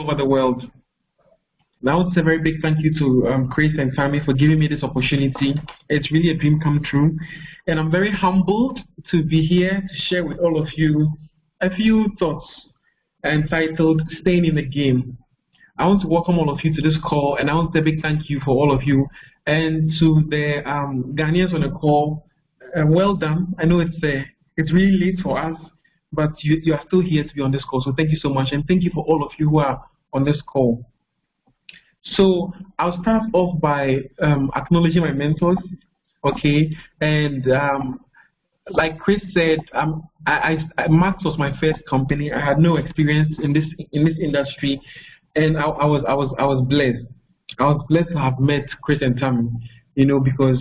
over the world. Now it's a very big thank you to Chris and Tammy for giving me this opportunity. It's really a dream come true. And I'm very humbled to be here to share with all of you a few thoughts entitled Staying in the Game. I want to welcome all of you to this call, and I want to say a big thank you for all of you. And to the Ghanaians on the call, well done. I know it's really late for us, but you are still here to be on this call. So thank you so much, and thank you for all of you who are on this call. So I'll start off by acknowledging my mentors, okay? And like Chris said, Max was my first company. I had no experience in this industry, and I was blessed. I was blessed to have met Chris and Tammy, you know, because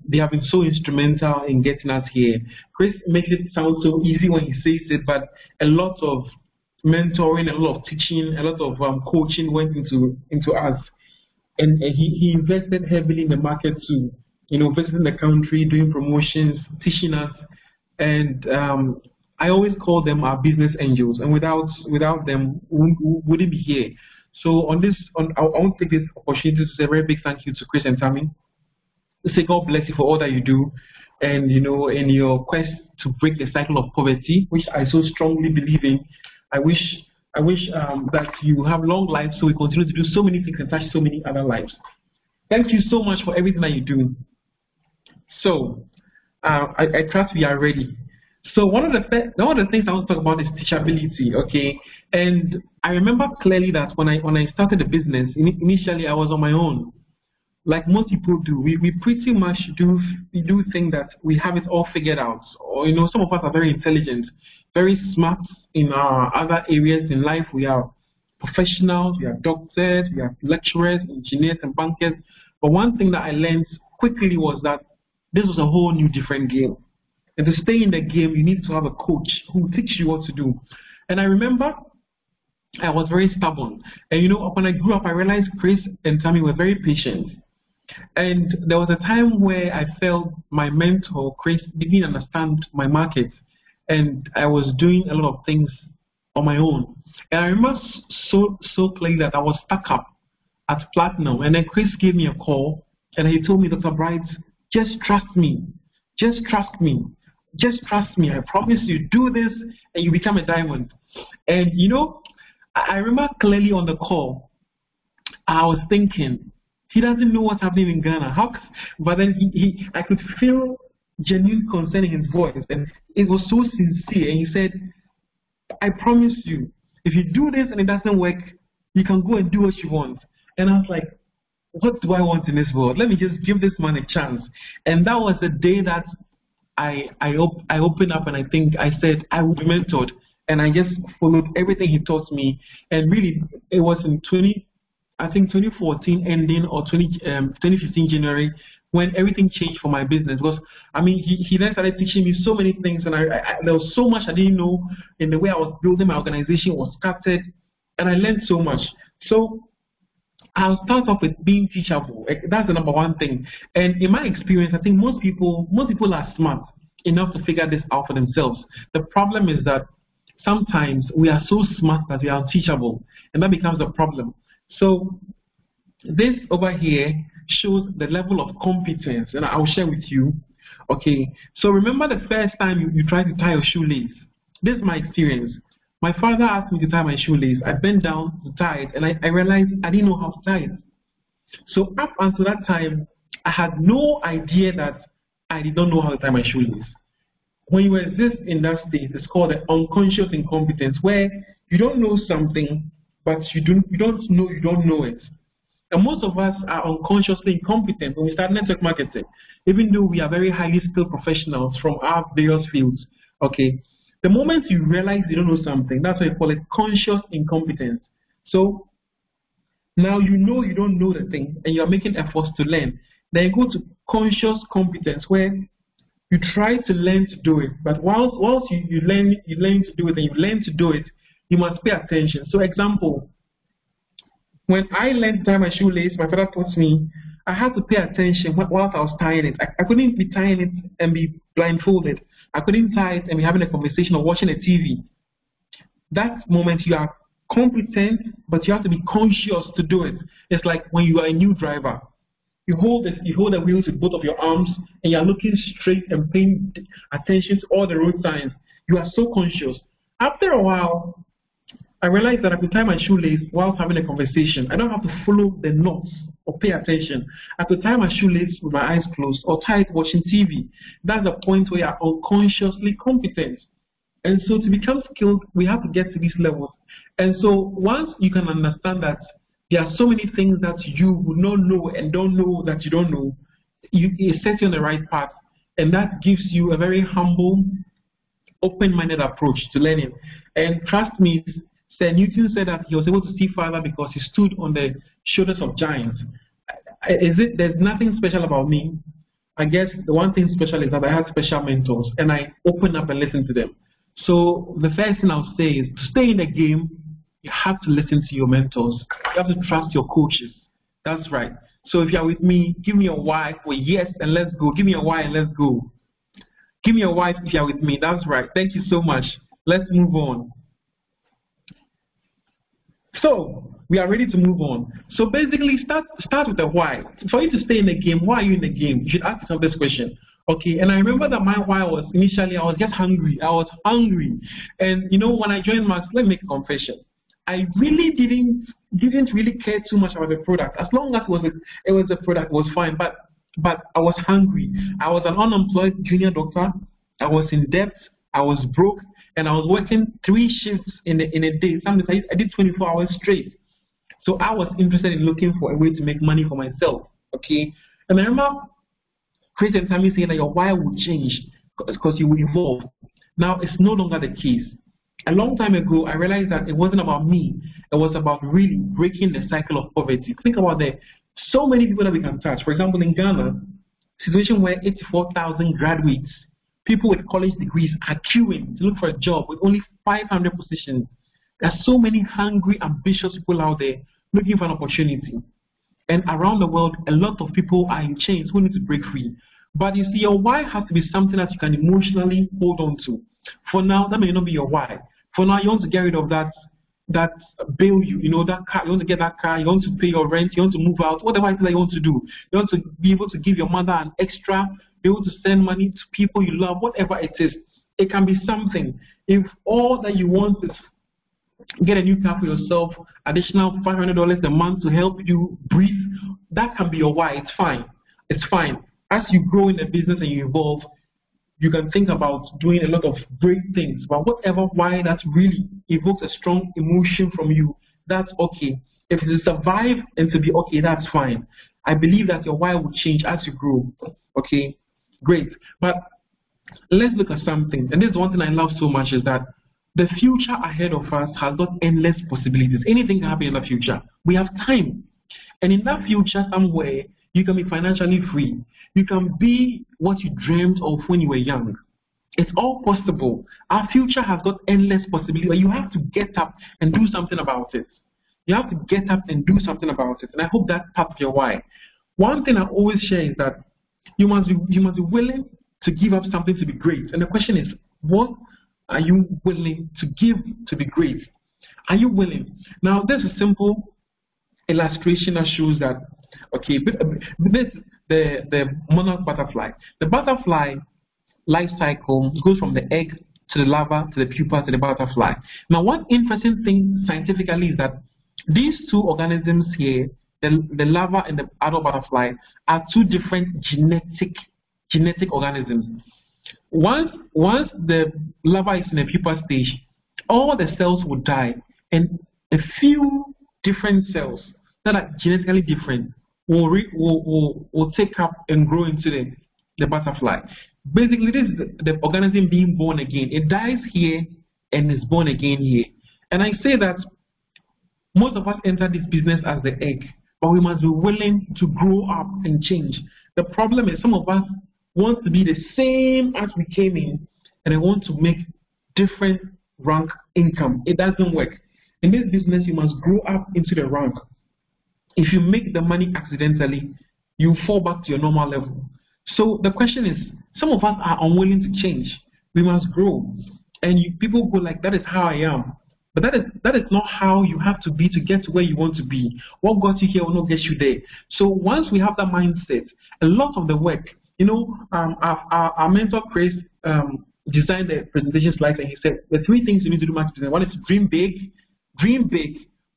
they have been so instrumental in getting us here. Chris makes it sound so easy when he says it, but a lot of mentoring, a lot of teaching, a lot of coaching went into us, and he invested heavily in the market too, you know, visiting the country, doing promotions, teaching us, and I always call them our business angels, and without them we wouldn't be here. So I want to take this opportunity to say a very big thank you to Chris and Tammy. To say God bless you for all that you do, and you know, in your quest to break the cycle of poverty, which I so strongly believe in. I wish that you have long lives so we continue to do so many things and touch so many other lives. Thank you so much for everything that you do. So I trust we are ready. So one of the things I want to talk about is teachability, okay? And I remember clearly that when I started the business, initially I was on my own. Like most people do, we pretty much do think that we have it all figured out. Or, you know, some of us are very intelligent, very smart in our other areas in life. We are professionals, we are doctors, we are lecturers, engineers, and bankers. But one thing that I learned quickly was that this was a whole new different game. And to stay in the game, you need to have a coach who will teach you what to do. And I remember I was very stubborn. And you know, when I grew up, I realized Chris and Tammy were very patient. And there was a time where I felt my mentor, Chris, didn't understand my market. And I was doing a lot of things on my own. And I remember so clearly that I was stuck up at Platinum. And then Chris gave me a call, and he told me, Dr. Bright, just trust me. Just trust me. Just trust me. I promise you, do this, and you become a diamond. And you know, I remember clearly on the call, I was thinking, he doesn't know what's happening in Ghana. But then I could feel genuine concern in his voice, and it was so sincere. And he said, I promise you, if you do this and it doesn't work, you can go and do what you want. And I was like, what do I want in this world? Let me just give this man a chance. And that was the day that I opened up, and I think I said I would be mentored, and I just followed everything he taught me. And really, it was in 2014 ending or 2015 January when everything changed for my business. Because I mean, he then started teaching me so many things, and there was so much I didn't know in the way I was building my organization was started, and I learned so much. So I'll start off with being teachable. That's the number one thing. And in my experience, I think most people are smart enough to figure this out for themselves. The problem is that sometimes we are so smart that we are unteachable, and that becomes a problem. So this over here shows the level of competence, and I'll share with you. Okay, so remember the first time you tried to tie your shoelace. This is my experience. My father asked me to tie my shoelace. I bent down to tie it, and I realized I didn't know how to tie it. So up until that time, I had no idea that I did not know how to tie my shoelace. When you exist in that state, it's called the unconscious incompetence, where you don't know something, but you don't know it. And most of us are unconsciously incompetent when we start network marketing, even though we are very highly skilled professionals from our various fields. Okay. The moment you realize you don't know something, that's why you call it conscious incompetence. So now you know you don't know the thing, and you are making efforts to learn. Then you go to conscious competence, where you try to learn to do it. But whilst you learn to do it, and you learn to do it, you must pay attention. So example, when I learned to tie my shoelace, my father taught me I had to pay attention whilst I was tying it. I couldn't be tying it and be blindfolded. I couldn't tie it and be having a conversation or watching a TV. That moment you are competent, but you have to be conscious to do it. It's like when you are a new driver. You hold the wheels with both of your arms, and you're looking straight and paying attention to all the road signs. You are so conscious. After a while, I realized that I could tie my shoelace while having a conversation. I don't have to follow the knots or pay attention. I could tie my shoelace with my eyes closed or tie it watching TV. That's the point where you are unconsciously competent. And so to become skilled, we have to get to these levels. And so once you can understand that there are so many things that you would not know and don't know that you don't know, it sets you on the right path. And that gives you a very humble, open-minded approach to learning. And trust me, Sir Newton said that he was able to see farther because he stood on the shoulders of giants. There's nothing special about me. I guess the one thing special is that I have special mentors and I open up and listen to them. So the first thing I'll say is to stay in the game, you have to listen to your mentors. You have to trust your coaches. That's right. So if you're with me, give me a why for yes and let's go. Give me a why and let's go. Give me a why if you're with me. That's right. Thank you so much. Let's move on. So we are ready to move on. So basically, start with the why. For you to stay in the game, why are you in the game? You should ask yourself this question. Okay, and I remember that my why was initially I was just hungry. I was hungry, and you know when I joined Max, let me make a confession. I really didn't really care too much about the product. As long as it was a product, it was fine. But I was hungry. I was an unemployed junior doctor. I was in debt. I was broke, and I was working 3 shifts in a day. Sometimes I did 24 hours straight. So I was interested in looking for a way to make money for myself. Okay, and I remember Chris and Tammy saying that your why will change because you will evolve. Now it's no longer the case. A long time ago, I realized that it wasn't about me. It was about really breaking the cycle of poverty. Think about so many people that we can touch. For example, in Ghana, situation where 84,000 graduates, people with college degrees, are queuing to look for a job with only 500 positions. There are so many hungry, ambitious people out there looking for an opportunity. And around the world, a lot of people are in chains who need to break free. But you see, your why has to be something that you can emotionally hold on to. For now, that may not be your why. For now, you want to get rid of that bill, that car, you want to get that car, you want to pay your rent, you want to move out, whatever it is that you want to do. You want to be able to give your mother an extra, be able to send money to people you love, whatever it is. It can be something. If all that you want is get a new car for yourself, additional $500 a month to help you breathe, that can be your why. It's fine. It's fine. As you grow in the business and you evolve, you can think about doing a lot of great things, but whatever why that really evokes a strong emotion from you, that's okay. If it is survive and to be okay, that's fine. I believe that your why will change as you grow. Okay, great. But let's look at something, and this is one thing I love so much, is that the future ahead of us has got endless possibilities. Anything can happen in the future. We have time. And in that future somewhere, you can be financially free. You can be what you dreamed of when you were young. It's all possible. Our future has got endless possibilities, but you have to get up and do something about it. You have to get up and do something about it. And I hope that's part of your why. One thing I always share is that you must be willing to give up something to be great. And the question is, what are you willing to give to be great? Are you willing? Now, there's a simple illustration that shows that, okay, this the monarch butterfly. The butterfly life cycle goes from the egg to the larva to the pupa to the butterfly. Now, one interesting thing scientifically is that these two organisms here, the larva and the adult butterfly, are two different genetic organisms. Once the larva is in the pupa stage, all the cells will die, and a few different cells that are genetically different will take up and grow into the butterfly. Basically, this is the organism being born again. It dies here and is born again here. And I say that most of us enter this business as the egg, but we must be willing to grow up and change. The problem is some of us want to be the same as we came in, and they want to make different rank income. It doesn't work. In this business, you must grow up into the rank. If you make the money accidentally, you fall back to your normal level. So the question is, some of us are unwilling to change. We must grow. And people go like, that is how I am. But that is not how you have to be to get to where you want to be. What got you here will not get you there. So once we have that mindset, a lot of the work, our mentor Chris designed the presentation slides, and he said the 3 things you need to do much business. One is to dream big.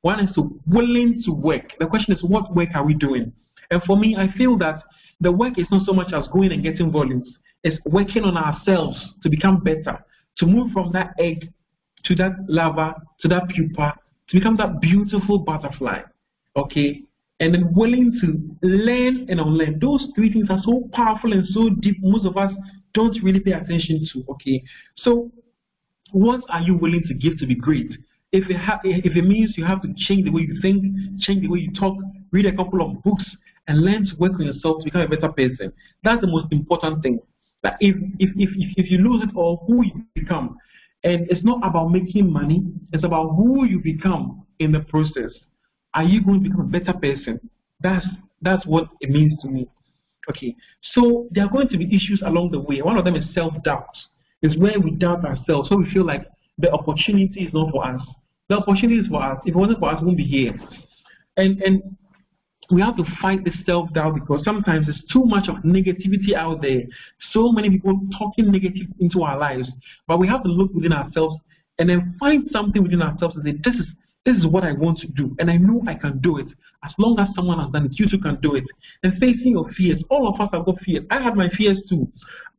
One is to willing to work. The question is, what work are we doing? And for me, I feel that the work is not so much as going and getting volumes. It's working on ourselves to become better, to move from that egg to that larva, to that pupa, to become that beautiful butterfly, okay? And then willing to learn and unlearn. Those 3 things are so powerful and so deep, most of us don't really pay attention to, okay? So what are you willing to give to be great? If it means you have to change the way you think, change the way you talk, read a couple of books, and learn to work on yourself to become a better person, that's the most important thing. That if you lose it all, who you become. And it's not about making money, it's about who you become in the process. Are you going to become a better person? That's what it means to me. Okay, so there are going to be issues along the way. One of them is self-doubt. It's where we doubt ourselves, so we feel like the opportunity is not for us. The opportunity is for us. If it wasn't for us, we won't be here. And we have to fight this self-doubt, because sometimes there's too much of negativity out there. So many people talking negative into our lives. But we have to look within ourselves and then find something within ourselves and say, this is what I want to do, and I know I can do it. As long as someone has done it, you too can do it. And facing your fears. All of us have got fears. I had my fears too.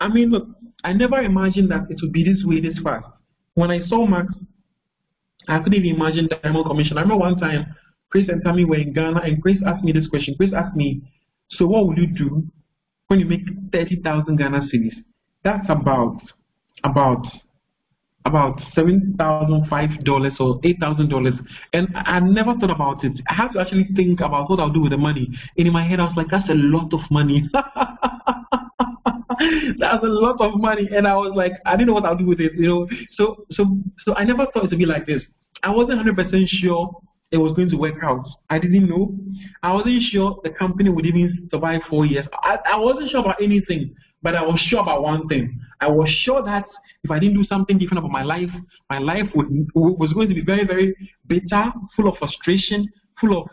I mean, look, I never imagined that it would be this way, this fast. When I saw Max, I couldn't even imagine the Diamond Commission. I remember one time, Chris and Tammy were in Ghana, and Chris asked me this question. Chris asked me, so what will you do when you make 30,000 Ghana cedis? That's about $7,005 or $8,000. And I never thought about it. I had to actually think about what I'll do with the money. And in my head, I was like, that's a lot of money. That's a lot of money. And I was like, I didn't know what I'll do with it, So I never thought it would be like this. I wasn't 100% sure it was going to work out. I didn't know. I wasn't sure the company would even survive 4 years. I wasn't sure about anything, but I was sure about one thing. I was sure that if I didn't do something different about my life was going to be very, very bitter, full of frustration, full of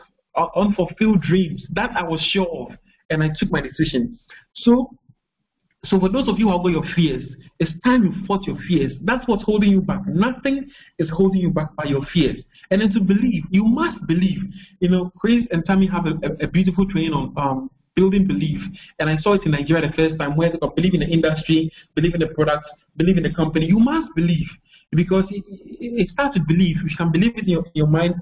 unfulfilled dreams. That I was sure of, and I took my decision. So for those of you who have got your fears, it's time you fought your fears. That's what's holding you back. Nothing is holding you back by your fears. And then to believe, you must believe. Chris and Tammy have a beautiful training on building belief. And I saw it in Nigeria the first time, where they believe in the industry, believe in the product, believe in the company. You must believe, because it starts with belief. You can believe it in your mind,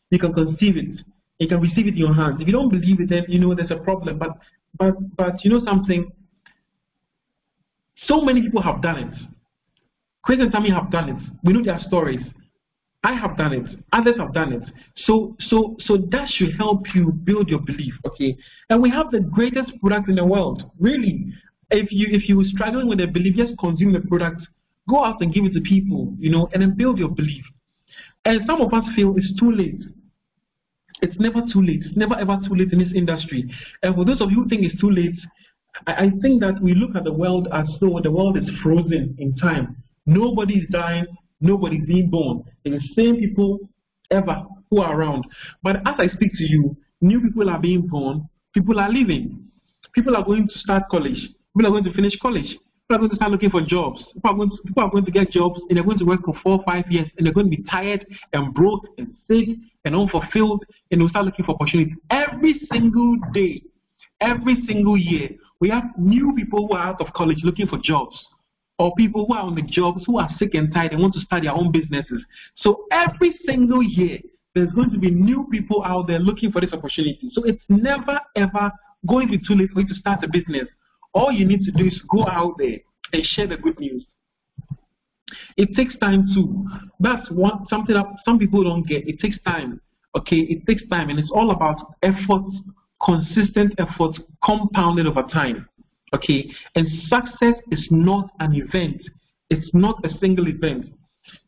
you can conceive it, you can receive it in your hands. If you don't believe it, then there's a problem. But something. So many people have done it. Chris and Tammy have done it. We know their stories. I have done it. Others have done it. So that should help you build your belief, okay? And we have the greatest product in the world, really. If you're struggling with a belief, just consume the product. Go out and give it to people, and then build your belief. And some of us feel it's too late. It's never too late. It's never ever too late in this industry. And for those of you who think it's too late, I think that we look at the world as though the world is frozen in time. Nobody's dying, nobody's being born. It's the same people ever who are around. But as I speak to you, new people are being born, people are leaving. People are going to start college, people are going to finish college, people are going to start looking for jobs. People are going to get jobs, and they're going to work for 4 or 5 years, and they're going to be tired and broke and sick and unfulfilled, and they'll start looking for opportunities. Every single day, every single year, we have new people who are out of college looking for jobs, or people who are on the jobs who are sick and tired and want to start their own businesses. So every single year, there's going to be new people out there looking for this opportunity. So it's never, ever going to be too late for you to start a business. All you need to do is go out there and share the good news. It takes time too. That's something that some people don't get. It takes time. Okay, it takes time, and it's all about effort. Consistent effort compounded over time, okay? And success is not an event. It's not a single event.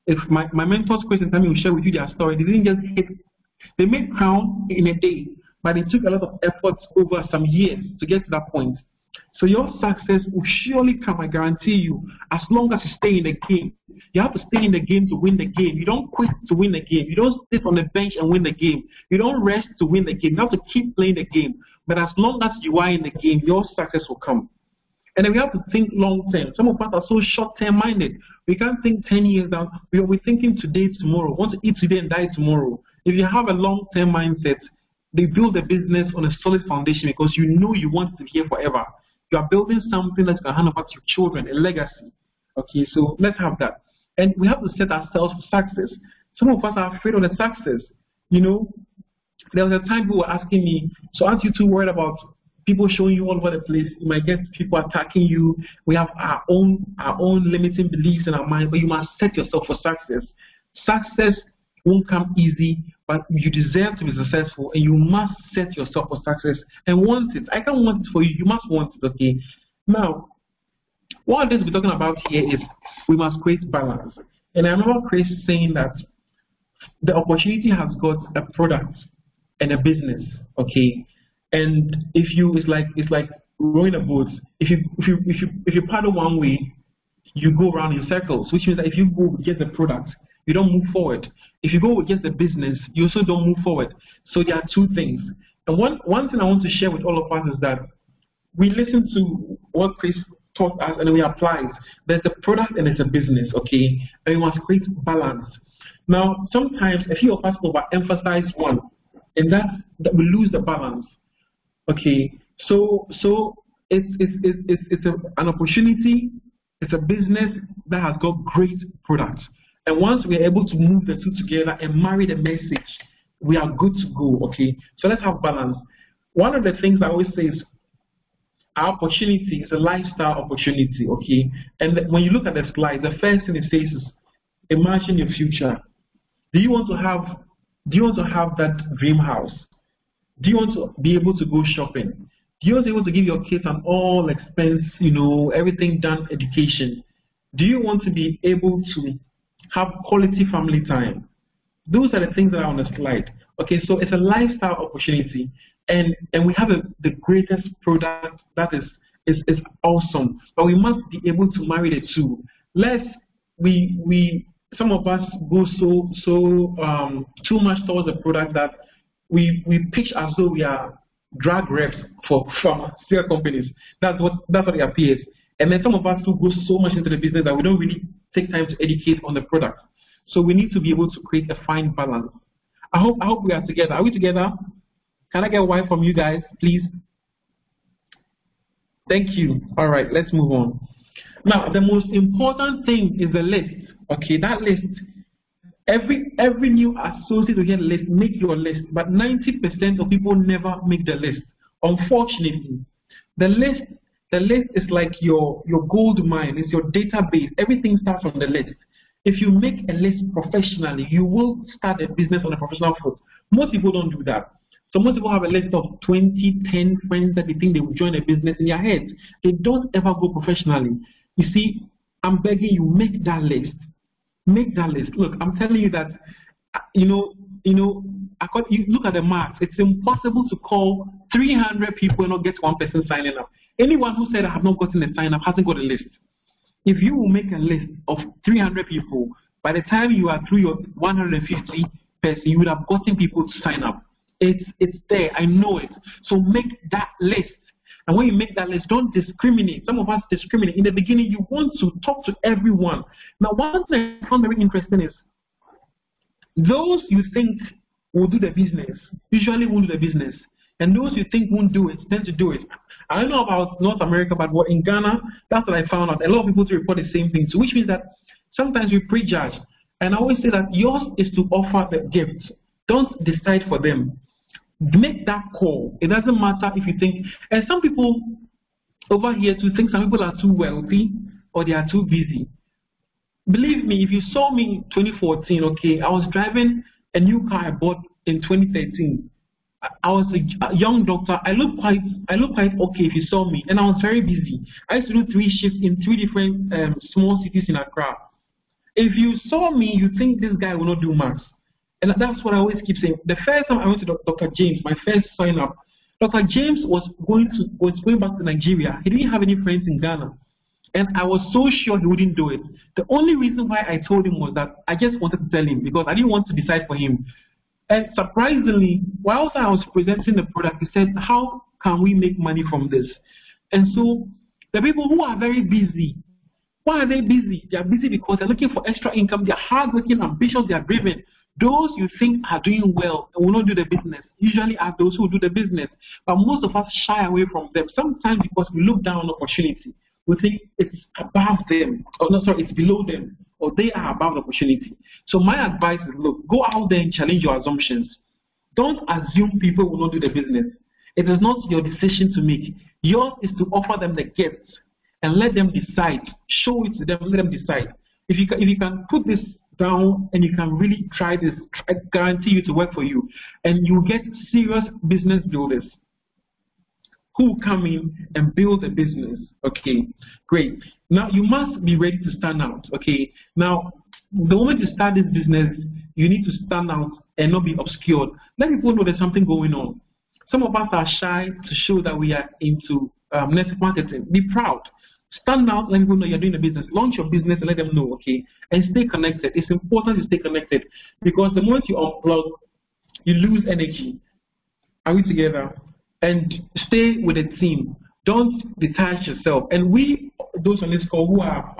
If my mentors, Chris and Tammy, will share with you their story, they didn't just hit. They made crown in a day, but it took a lot of effort over some years to get to that point. So your success will surely come, I guarantee you, as long as you stay in the game. You have to stay in the game to win the game. You don't quit to win the game. You don't sit on the bench and win the game. You don't rest to win the game. You have to keep playing the game. But as long as you are in the game, your success will come. And then we have to think long term. Some of us are so short term minded. We can't think 10 years down. We're thinking today, tomorrow. We want to eat today and die tomorrow. If you have a long term mindset, they build a business on a solid foundation because you know you want to be here forever. You are building something that's going to hand over to your children, a legacy. Okay, so let's have that. And we have to set ourselves for success. Some of us are afraid of the success. You know, there was a time people were asking me, so aren't you too worried about people showing you all over the place? You might get people attacking you. We have our own limiting beliefs in our mind, but you must set yourself for success. Success won't come easy, but you deserve to be successful, and you must set yourself for success and want it. I can't want it for you. You must want it, okay? Now, what this we're talking about here is we must create balance. And I remember Chris saying that the opportunity has got a product and a business, okay? And it's like rowing a boat. If you paddle one way, you go around in circles, which means that if you go against the product, you don't move forward. If you go against the business, you also don't move forward. So there are two things. And one thing I want to share with all of us is that we listen to what Chris taught us and we apply it. There's a product and there's a business, okay? And we must create balance. Now, sometimes a few of us overemphasize one, and that we lose the balance. Okay, so it's an opportunity. It's a business that has got great products. And once we are able to move the two together and marry the message, we are good to go, okay? So let's have balance. One of the things I always say is our opportunity is a lifestyle opportunity, okay? And when you look at the slide, the first thing it says is, imagine your future. Do you want to have that dream house? Do you want to be able to go shopping? Do you want to be able to give your kids an all expense, you know, everything done education? Do you want to be able to have quality family time? Those are the things that are on the slide. Okay, so it's a lifestyle opportunity, and we have the greatest product that is awesome. But we must be able to marry the two. Some of us go too much towards the product that we pitch as though we are drug reps for pharmaceutical companies. That's what it appears. And then some of us who go so much into the business that we don't really take time to educate on the product. So we need to be able to create a fine balance. I hope we are together. Are we together? Can I get a Y from you guys, please? Thank you. All right, let's move on. Now, the most important thing is the list. Okay, that list. Every new associate will get a list. Make your list. But 90% of people never make the list. Unfortunately, the list is like your gold mine. It's your database. Everything starts on the list. If you make a list professionally, you will start a business on a professional foot. Most people don't do that. So most people have a list of 20, 10 friends that they think they will join a business in their head. They don't ever go professionally. You see, I'm begging you, make that list. Make that list. Look, I'm telling you that, you look at the math. It's impossible to call 300 people and not get one person signing up. Anyone who said I have not gotten a sign up hasn't got a list. If you will make a list of 300 people, by the time you are through your 150 person, you would have gotten people to sign up. It's there. I know it. So make that list. And when you make that list, don't discriminate. Some of us discriminate. In the beginning, you want to talk to everyone. Now, one thing I found very interesting is those you think will do the business usually won't do the business. And those you think won't do it tend to do it. I don't know about North America, but in Ghana, that's what I found out. A lot of people to report the same thing. So which means that sometimes we prejudge. And I always say that yours is to offer the gift. Don't decide for them. Make that call. It doesn't matter if you think, and some people over here too think some people are too wealthy or they are too busy. Believe me, if you saw me in 2014, okay, I was driving a new car I bought in 2013. I was a young doctor. I look quite okay if you saw me, and I was very busy. I used to do 3 shifts in 3 different small cities in Accra. If you saw me, you think this guy will not do maths. And that's what I always keep saying. The first time I went to Dr. James, my first sign up, Dr. James was going back to Nigeria. He didn't have any friends in Ghana. And I was so sure he wouldn't do it. The only reason why I told him was that I just wanted to tell him because I didn't want to decide for him. And surprisingly, whilst I was presenting the product, he said, how can we make money from this? And so the people who are very busy, why are they busy? They are busy because they're looking for extra income. They're hardworking, ambitious, they are driven. Those you think are doing well and will not do the business usually are those who do the business. But most of us shy away from them, sometimes because we look down on opportunity. We think it's above them, or no, sorry, it's below them, or they are above the opportunity. So my advice is, look, go out there and challenge your assumptions. Don't assume people will not do the business. It is not your decision to make. Yours is to offer them the gift and let them decide. Show it to them, let them decide. If you can put this down and you can really try this, I guarantee you to work for you. And you get serious business builders who come in and build a business. Okay, great. Now you must be ready to stand out. Okay, now the moment you start this business, you need to stand out and not be obscured. Let people know there's something going on. Some of us are shy to show that we are into network marketing. Be proud. Stand out, let people know you're doing a business. Launch your business and let them know, okay? And stay connected. It's important to stay connected because the moment you unplug, you lose energy. Are we together? And stay with the team. Don't detach yourself. And we, those on this call who are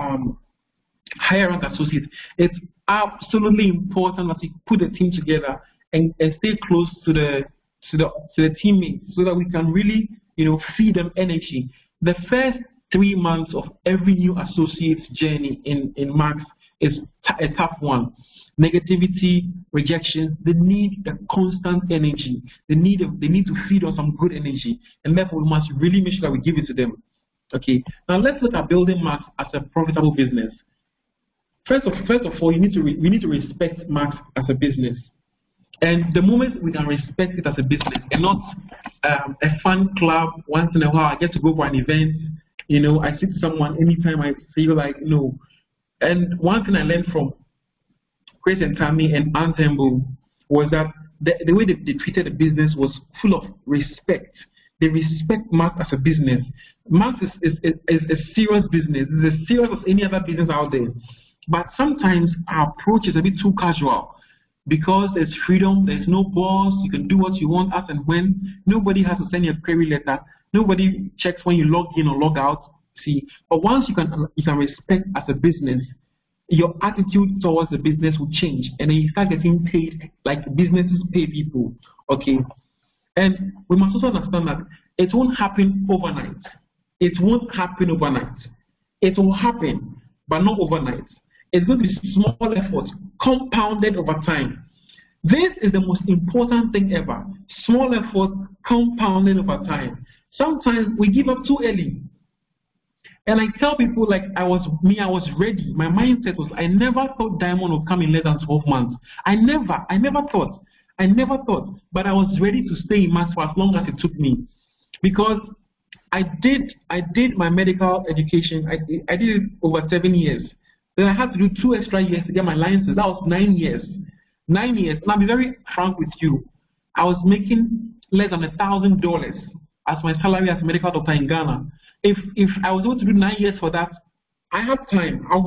higher rank associates, it's absolutely important that we put the team together and stay close to the teammates so that we can really, feed them energy. The first 3 months of every new associate's journey in Max is a tough one. Negativity, rejection, they need the constant energy. They need to feed on some good energy, and therefore we must really make sure that we give it to them. Okay. Now let's look at building Max as a profitable business. First of all, we need to respect Max as a business, and the moment we can respect it as a business and not a fun club once in a while, I get to go for an event. I see someone anytime I feel like no. And one thing I learned from Chris and Tammy and Aunt Temple was that the way they treated the business was full of respect. They respect Max as a business. Max is a serious business. It's as serious as any other business out there. But sometimes our approach is a bit too casual because there's freedom, there's no boss, you can do what you want as and when. Nobody has to send you a query letter. Nobody checks when you log in or log out. See, but once you can respect as a business, your attitude towards the business will change, and then you start getting paid like businesses pay people. Okay, and we must also understand that it won't happen overnight. It won't happen overnight. It will happen, but not overnight. It's going to be small efforts compounded over time. This is the most important thing ever. Small efforts compounded over time. Sometimes we give up too early. And I tell people, like, I was ready. My mindset was, I never thought Diamond would come in less than 12 months. I never thought. But I was ready to stay in Max for as long as it took me. Because I did my medical education. I did it over 7 years. Then I had to do 2 extra years to get my license. That was 9 years. 9 years. And I'll be very frank with you. I was making less than $1,000 as my salary as a medical doctor in Ghana. If I was able to do 9 years for that, I have time. I'll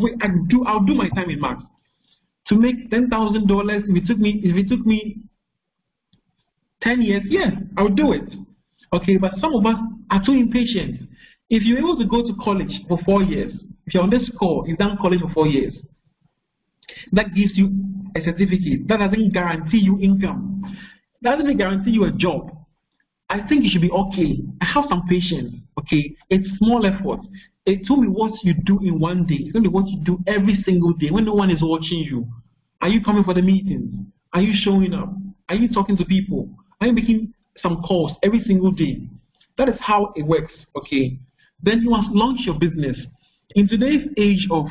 do my time in Max. To make $10,000, if it took me 10 years, yeah, I'll do it. Okay, but some of us are too impatient. If you're able to go to college for 4 years, if you're on this call, you've done college for 4 years, that gives you a certificate. That doesn't guarantee you income. That doesn't guarantee you a job. I think you should be okay. I have some patience. Okay, it's small effort. It will be what you do in one day. It's going to be what you do every single day when no one is watching you. Are you coming for the meetings? Are you showing up? Are you talking to people? Are you making some calls every single day? That is how it works. Okay, then you must launch your business. In today's age of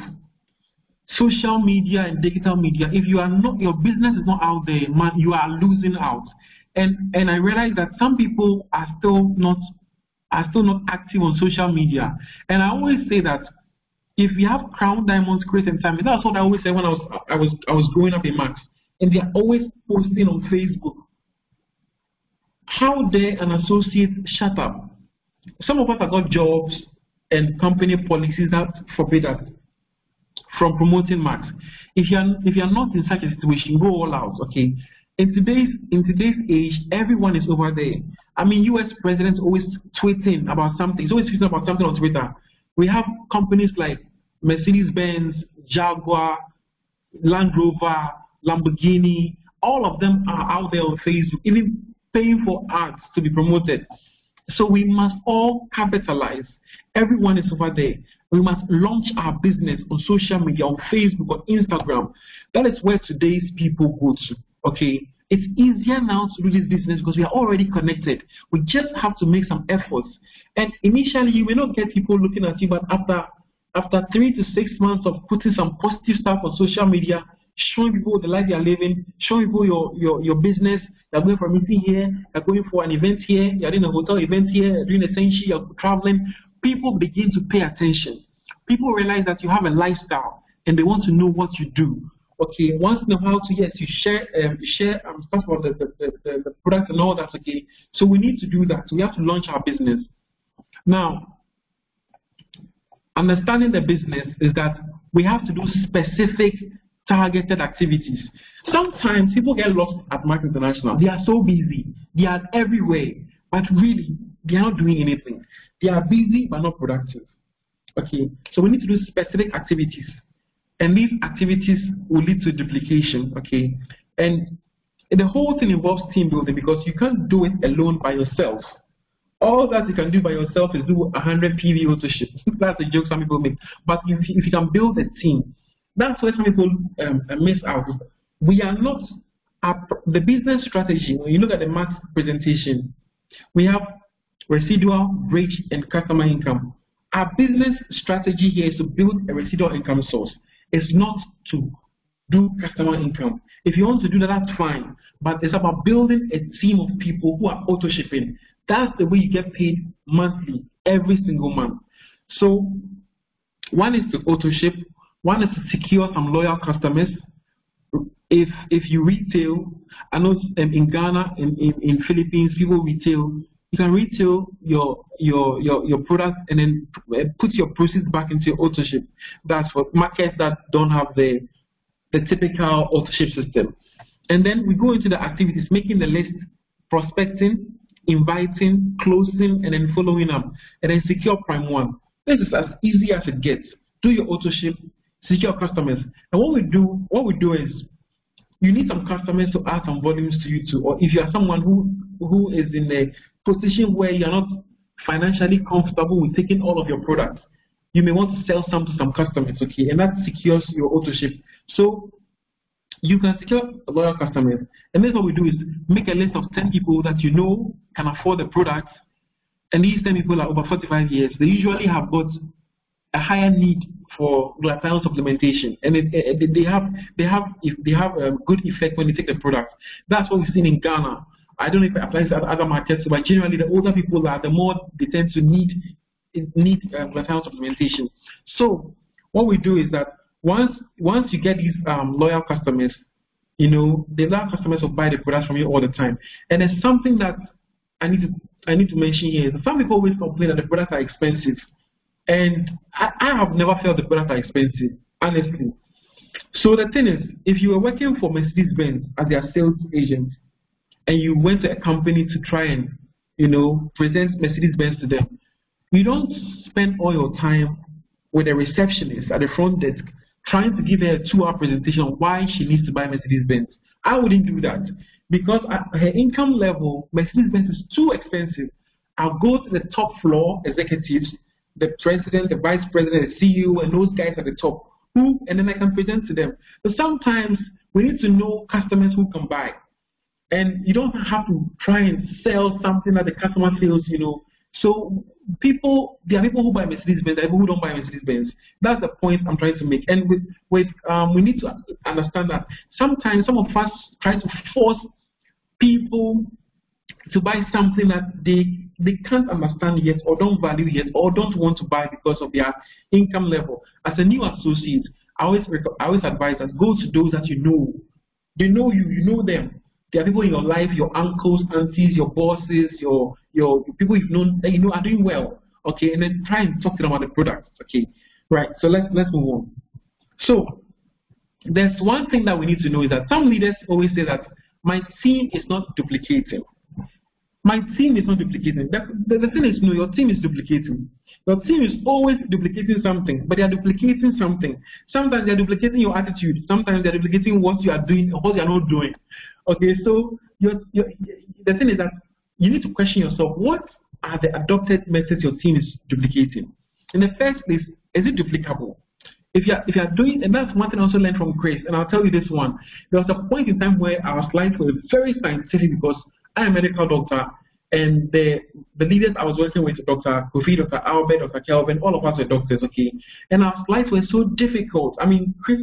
social media and digital media, if you are not, your business is not out there, man, you are losing out. And I realize that some people are still not active on social media. And I always say that if you have Crown Diamonds, Chris and Tammy, that's what I always say when I was growing up in Max. And they are always posting on Facebook How dare an associate shut up? Some of us have got jobs and company policies that forbid us from promoting marks. If you're not in such a situation, go all out, okay? In today's age, everyone is over there. I mean, U.S. presidents always tweeting about something. He's always tweeting about something on Twitter. We have companies like Mercedes-Benz, Jaguar, Land Rover, Lamborghini. All of them are out there on Facebook, even paying for ads to be promoted. So we must all capitalize. Everyone is over there. We must launch our business on social media, on Facebook, on Instagram. That is where today's people go to. Okay, it's easier now to do this business because we are already connected. We just have to make some efforts. And initially, you may not get people looking at you, but after 3 to 6 months of putting some positive stuff on social media, showing people the life you are living, showing people your business, you're going for a meeting here, you're going for an event here, you're doing a hotel event here, you're doing a tenshi, you're traveling, people begin to pay attention. People realize that you have a lifestyle and they want to know what you do. Okay, once in a while, yes, you share stuff about the product and all that. Okay, so we need to do that. So we have to launch our business. Now, understanding the business is that we have to do specific targeted activities. Sometimes people get lost at Market International. They are so busy. They are everywhere, but really, they are not doing anything. They are busy but not productive. Okay, so we need to do specific activities. And these activities will lead to duplication, okay? And the whole thing involves team building because you can't do it alone by yourself. All that you can do by yourself is do 100 PV authorship. That's a joke some people make. But if you can build a team, that's where some people miss out. We are not, the business strategy, when you look at the max presentation, we have residual, bridge, and customer income. Our business strategy here is to build a residual income source. It's not to do customer income. If you want to do that, that's fine. But it's about building a team of people who are auto shipping. That's the way you get paid monthly, every single month. So one is to auto ship. One is to secure some loyal customers. If you retail, I know in Ghana, in Philippines, people retail. You can retail your product and then put your proceeds back into your auto ship. That's for markets that don't have the typical auto ship system. And then we go into the activities, making the list, prospecting, inviting, closing, and then following up, and then secure prime one. This is as easy as it gets. Do your auto ship, secure customers. And what we do is you need some customers to add some volumes to you too. Or if you are someone who is in a position where you're not financially comfortable with taking all of your products, you may want to sell some to some customers, okay, and that secures your auto ship. So you can secure loyal customers, and then what we do is make a list of 10 people that you know can afford the products, and these 10 people are over 45 years. They usually have got a higher need for glutathione supplementation, and they have a good effect when they take the product. That's what we've seen in Ghana. I don't know if it applies to other markets, but generally the older people are, the more they tend to need glutathione supplementation. So what we do is that once you get these loyal customers, you know, the loyal customers will buy the products from you all the time. And there's something that I need to mention here. Some people always complain that the products are expensive, and I have never felt the products are expensive, honestly. So the thing is, if you were working for Mercedes-Benz as their sales agent, and you went to a company to try and, you know, present Mercedes-Benz to them, you don't spend all your time with a receptionist at the front desk trying to give her a 2-hour presentation on why she needs to buy Mercedes-Benz. I wouldn't do that because at her income level, Mercedes-Benz is too expensive. I'll go to the top floor executives, the president, the vice president, the CEO, and those guys at the top, and then I can present to them. But sometimes we need to know customers who can buy. And you don't have to try and sell something that the customer feels, you know. So there are people who buy Mercedes-Benz, there are people who don't buy Mercedes-Benz. That's the point I'm trying to make. And we need to understand that sometimes some of us try to force people to buy something that they can't understand yet, or don't value yet, or don't want to buy because of their income level. As a new associate, I always advise us, go to those that you know. They know you, you know them. There are people in your life, your uncles, aunties, your bosses, your people you've known that you know are doing well. Okay, and then try and talk to them about the products. Okay, right. So let's move on. So there's one thing that we need to know is that some leaders always say that my team is not duplicating. My team is not duplicating. The thing is, no, your team is duplicating. Your team is always duplicating something, but they are duplicating something. Sometimes they are duplicating your attitude. Sometimes they are duplicating what you are doing or what you are not doing. Okay, so the thing is that you need to question yourself, what are the adopted methods your team is duplicating? In the first place, is it duplicable? If you are doing, and that's one thing I also learned from Grace, and I'll tell you this one. There was a point in time where our slides were very scientific because I'm a medical doctor, and the leaders I was working with, Dr. Kofi, Dr. Albert, Dr. Kelvin, all of us were doctors, okay? And our slides were so difficult. I mean, Chris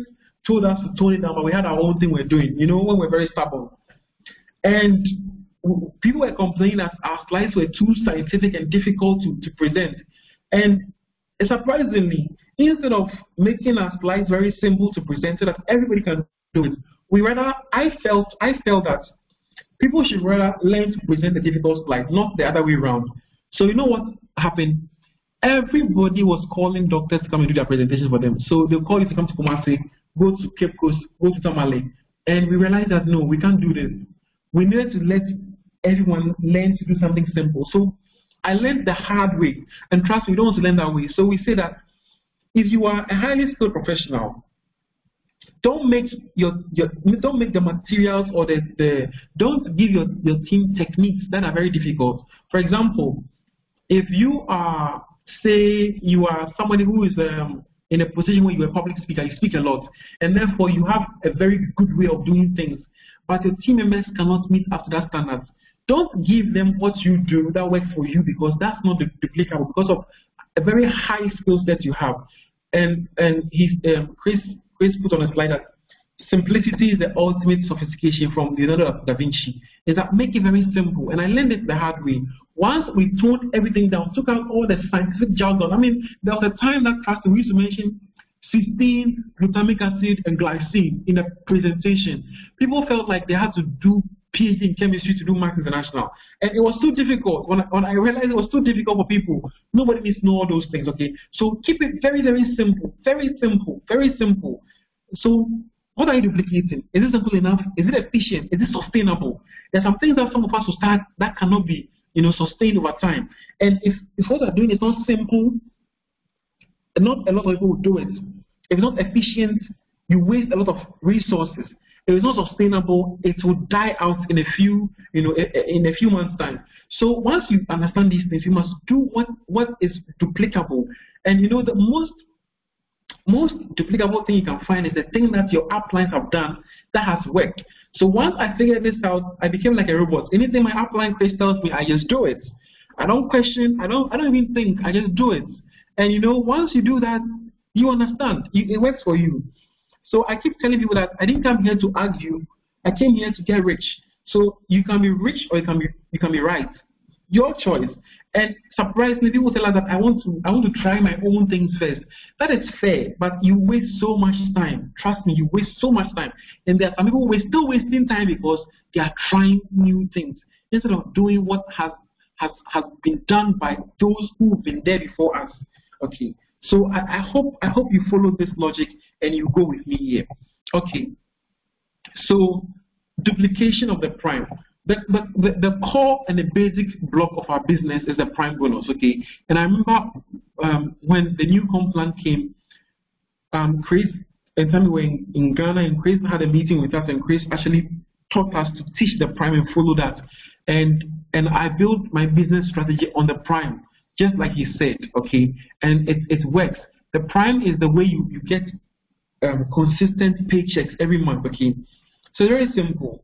told us to tone it down, but we had our own thing we're doing, you know, when we're very stubborn. And people were complaining that our slides were too scientific and difficult to present. And surprisingly, instead of making our slides very simple to present so that everybody can do it, I felt that people should rather learn to present the difficult slides, not the other way around. So you know what happened? Everybody was calling doctors to come and do their presentations for them. So they'll call you to come to Kumasi, go to Cape Coast, go to Tamale. And we realized that no, we can't do this. We needed to let everyone learn to do something simple. So I learned the hard way. And trust me, we don't want to learn that way. So we say that if you are a highly skilled professional, don't make the materials or don't give your team techniques that are very difficult. For example, if you are, say you are somebody who is in a position where you're a public speaker, you speak a lot, and therefore you have a very good way of doing things, but your team members cannot meet up to that standard. Don't give them what you do that works for you, because that's not duplicable because of a very high skill set you have. And Chris put on a slide that simplicity is the ultimate sophistication from Leonardo da Vinci. Is that make it very simple. And I learned it the hard way. Once we toned everything down, took out all the scientific jargon. I mean, there was a time that we used to mention cysteine, glutamic acid, and glycine in a presentation. People felt like they had to do PhD in chemistry to do Math International. And it was too difficult. When I realized it was too difficult for people, nobody needs to know all those things, okay? So keep it very, very simple, very simple, very simple. So what are you duplicating? Is it simple enough? Is it efficient? Is it sustainable? There are some things that some of us will start that cannot be, sustained over time. And if what you're doing is not simple, not a lot of people will do it. If it's not efficient, you waste a lot of resources. If it's not sustainable, it will die out in a few, in a few months' time. So once you understand these things, you must do what is duplicable. And the most duplicable thing you can find is the thing that your uplines have done that has worked. So once I figured this out, I became like a robot. Anything my upline Chris tells me, I just do it. I don't question. I don't even think. I just do it. And once you do that, you understand. It works for you. So I keep telling people that I didn't come here to argue. I came here to get rich. So you can be rich or you can be right. Your choice. And surprisingly, people tell us that I want to try my own things first. That is fair, but you waste so much time. Trust me, you waste so much time. And there are some people who are still wasting time because they are trying new things instead of doing what has been done by those who've been there before us. Okay. So I hope you follow this logic and you go with me here. Okay. So duplication of the prime. The core and the basic block of our business is the prime bonus. Okay. And I remember when the new comp plan came, Chris and Tammy were in Ghana, and Chris had a meeting with us, and Chris actually taught us to teach the prime and follow that. And I built my business strategy on the prime, just like he said, okay, and it works. The prime is the way you get consistent paychecks every month, okay. So very simple.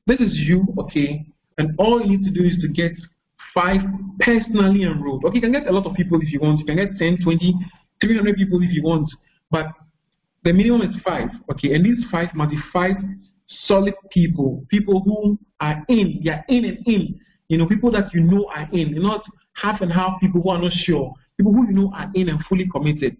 This is you, okay, and all you need to do is to get 5 personally enrolled. Okay, you can get a lot of people if you want. You can get 10, 20, 300 people if you want, but the minimum is 5, okay, and these 5 must be 5 solid people who are in, they are in and in, people that are in, not half and half people who are not sure, people who are in and fully committed.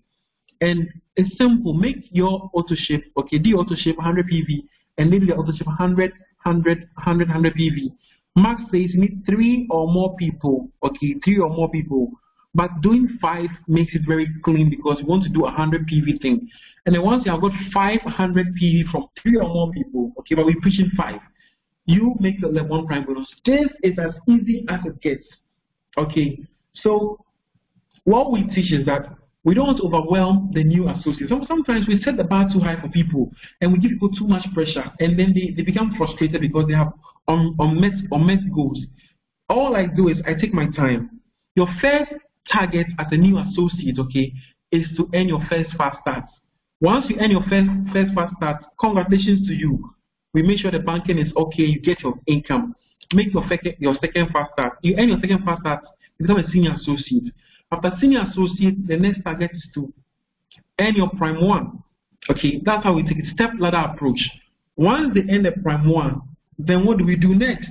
And it's simple. Make your auto ship, okay, do your auto ship 100 PV and then your auto ship 100 100 PV. Max says you need 3 or more people, okay, 3 or more people. But doing 5 makes it very clean because you want to do 100 PV thing. And then once you have got 500 PV from 3 or more people, okay, but we're pushing 5, you make the level 1 prime bonus. This is as easy as it gets, okay. So what we teach is that we don't want to overwhelm the new associates. Sometimes we set the bar too high for people and we give people too much pressure, and then they become frustrated because they have unmet goals. All I do is I take my time. Your first target as a new associate, okay, is to earn your first fast start. Once you earn your first fast start, congratulations to you. We make sure the banking is okay, you get your income. Make your second fast start. You earn your second fast start, you become a senior associate. After senior associate, the next target is to earn your prime 1. Okay, that's how we take a step ladder approach. Once they earn the prime 1, then what do we do next?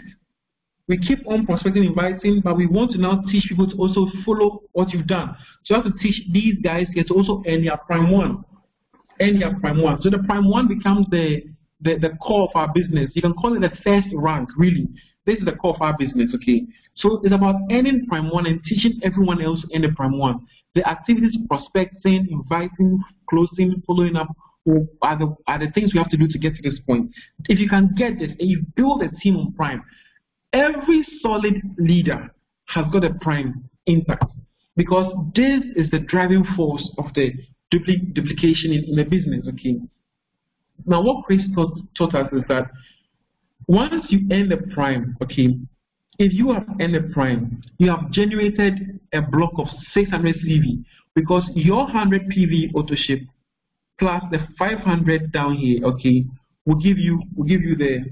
We keep on prospecting, inviting, but we want to now teach people to also follow what you've done. So you have to teach these guys to also earn their prime 1. Earn their prime 1. So the prime 1 becomes the core of our business. You can call it the first rank, really. This is the core of our business, okay? So it's about earning prime 1 and teaching everyone else to earn the prime 1. The activities, prospecting, inviting, closing, following up, are the things we have to do to get to this point. If you can get this and you build a team on prime, every solid leader has got a prime intact, because this is the driving force of the duplication in the business, okay? Now what Chris taught us is that once you earn the prime, okay, if you have earned the prime, you have generated a block of 600 CV, because your 100 PV auto ship plus the 500 down here, okay, will give you the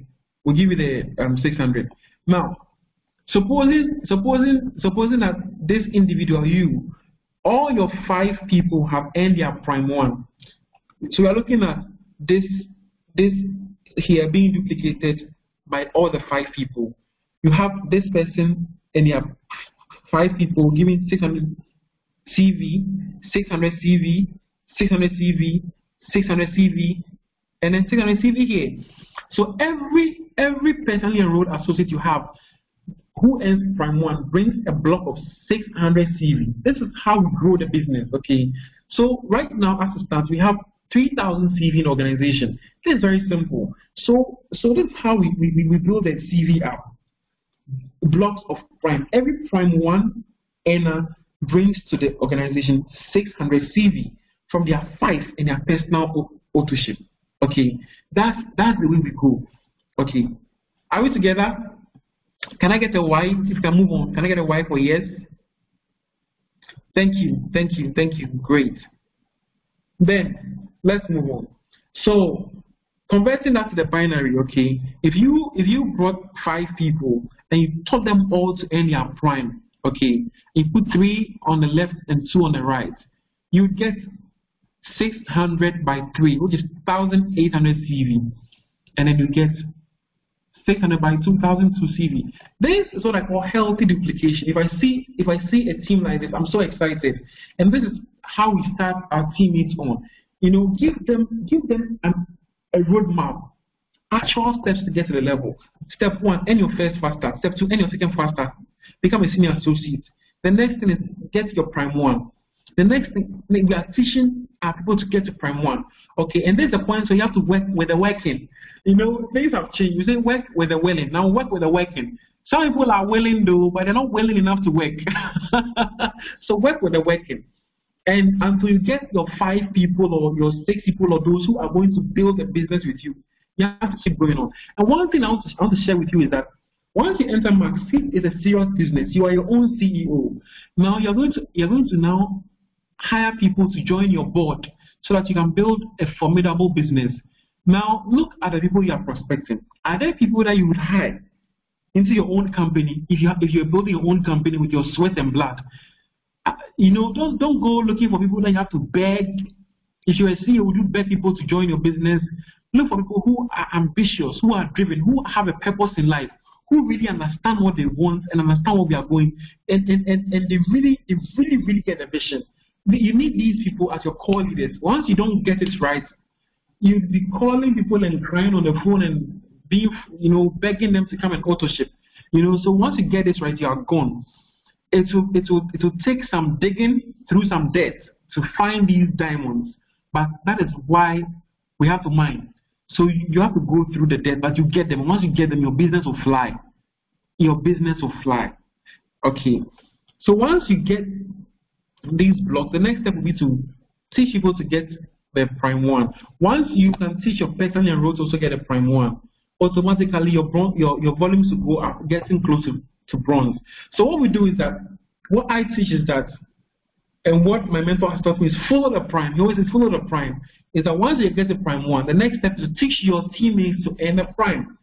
600. Now, supposing that this individual, all your 5 people have earned their prime 1. So we are looking at this here being duplicated by all the 5 people. You have this person and you have 5 people giving 600 CV, 600 CV, 600 CV, 600 CV, and then 600 CV here. So every personally enrolled associate you have who earns prime 1 brings a block of 600 CV. This is how we grow the business, okay? So right now, as it stands, we have 3,000 CV in organization. This is very simple. So this is how we build the CV up. Blocks of prime. Every prime 1 earner brings to the organization 600 CV from their 5 in their personal authorship. Okay, that's the way we go. Okay, are we together? Can I get a Y? If you can move on, can I get a Y for yes? Thank you. Great. Then let's move on. So converting that to the binary, okay, if you brought 5 people and you taught them all to earn their prime, okay, you put 3 on the left and 2 on the right, you get 600 by 3, which is 1,800 CV, and then you get 600 by 2,002 CV. This is what I call healthy duplication. If I see a team like this, I'm so excited, and this is how we start our teammates on. You know, give them a roadmap, actual steps to get to the level. Step 1, earn your first fast start. Step 2, earn your second fast start. Become a senior associate. The next thing is get your prime 1. The next thing, we are teaching our people to get to prime 1. Okay, and there's the point, so you have to work with the working. You know, things have changed. You say work with the willing. Now work with the working. Some people are willing though, but they're not willing enough to work. So work with the working. And until you get your 5 people or your 6 people or those who are going to build a business with you, you have to keep going on. And one thing I want to share with you is that once you enter Max, it is a serious business. You are your own CEO. Now you're going to now hire people to join your board so that you can build a formidable business. Now look at the people you are prospecting. Are there people that you would hire into your own company if you're building your own company with your sweat and blood? You know, don't go looking for people that you have to beg. If you're a CEO, would you beg people to join your business? Look for people who are ambitious, who are driven, who have a purpose in life, who really understand what they want and understand what we are going, and they really get the vision. You need these people as your core leaders. Once you don't get it right, you'll be calling people and crying on the phone and being, begging them to come and auto ship. So once you get this right, you are gone. It will take some digging through some dirt to find these diamonds, but that is why we have to mine. So you have to go through the dirt, but you get them. Once you get them, your business will fly. Your business will fly. Okay. So once you get these blocks, the next step will be to teach people to get the prime 1. Once you can teach your person and roads also get a prime 1, automatically your volumes will go up, getting close to bronze. So what we do is that, what I teach is that, and what my mentor has taught me is follow the prime. He always says follow the prime. Is that once you get the prime 1, the next step is to teach your teammates to earn the prime.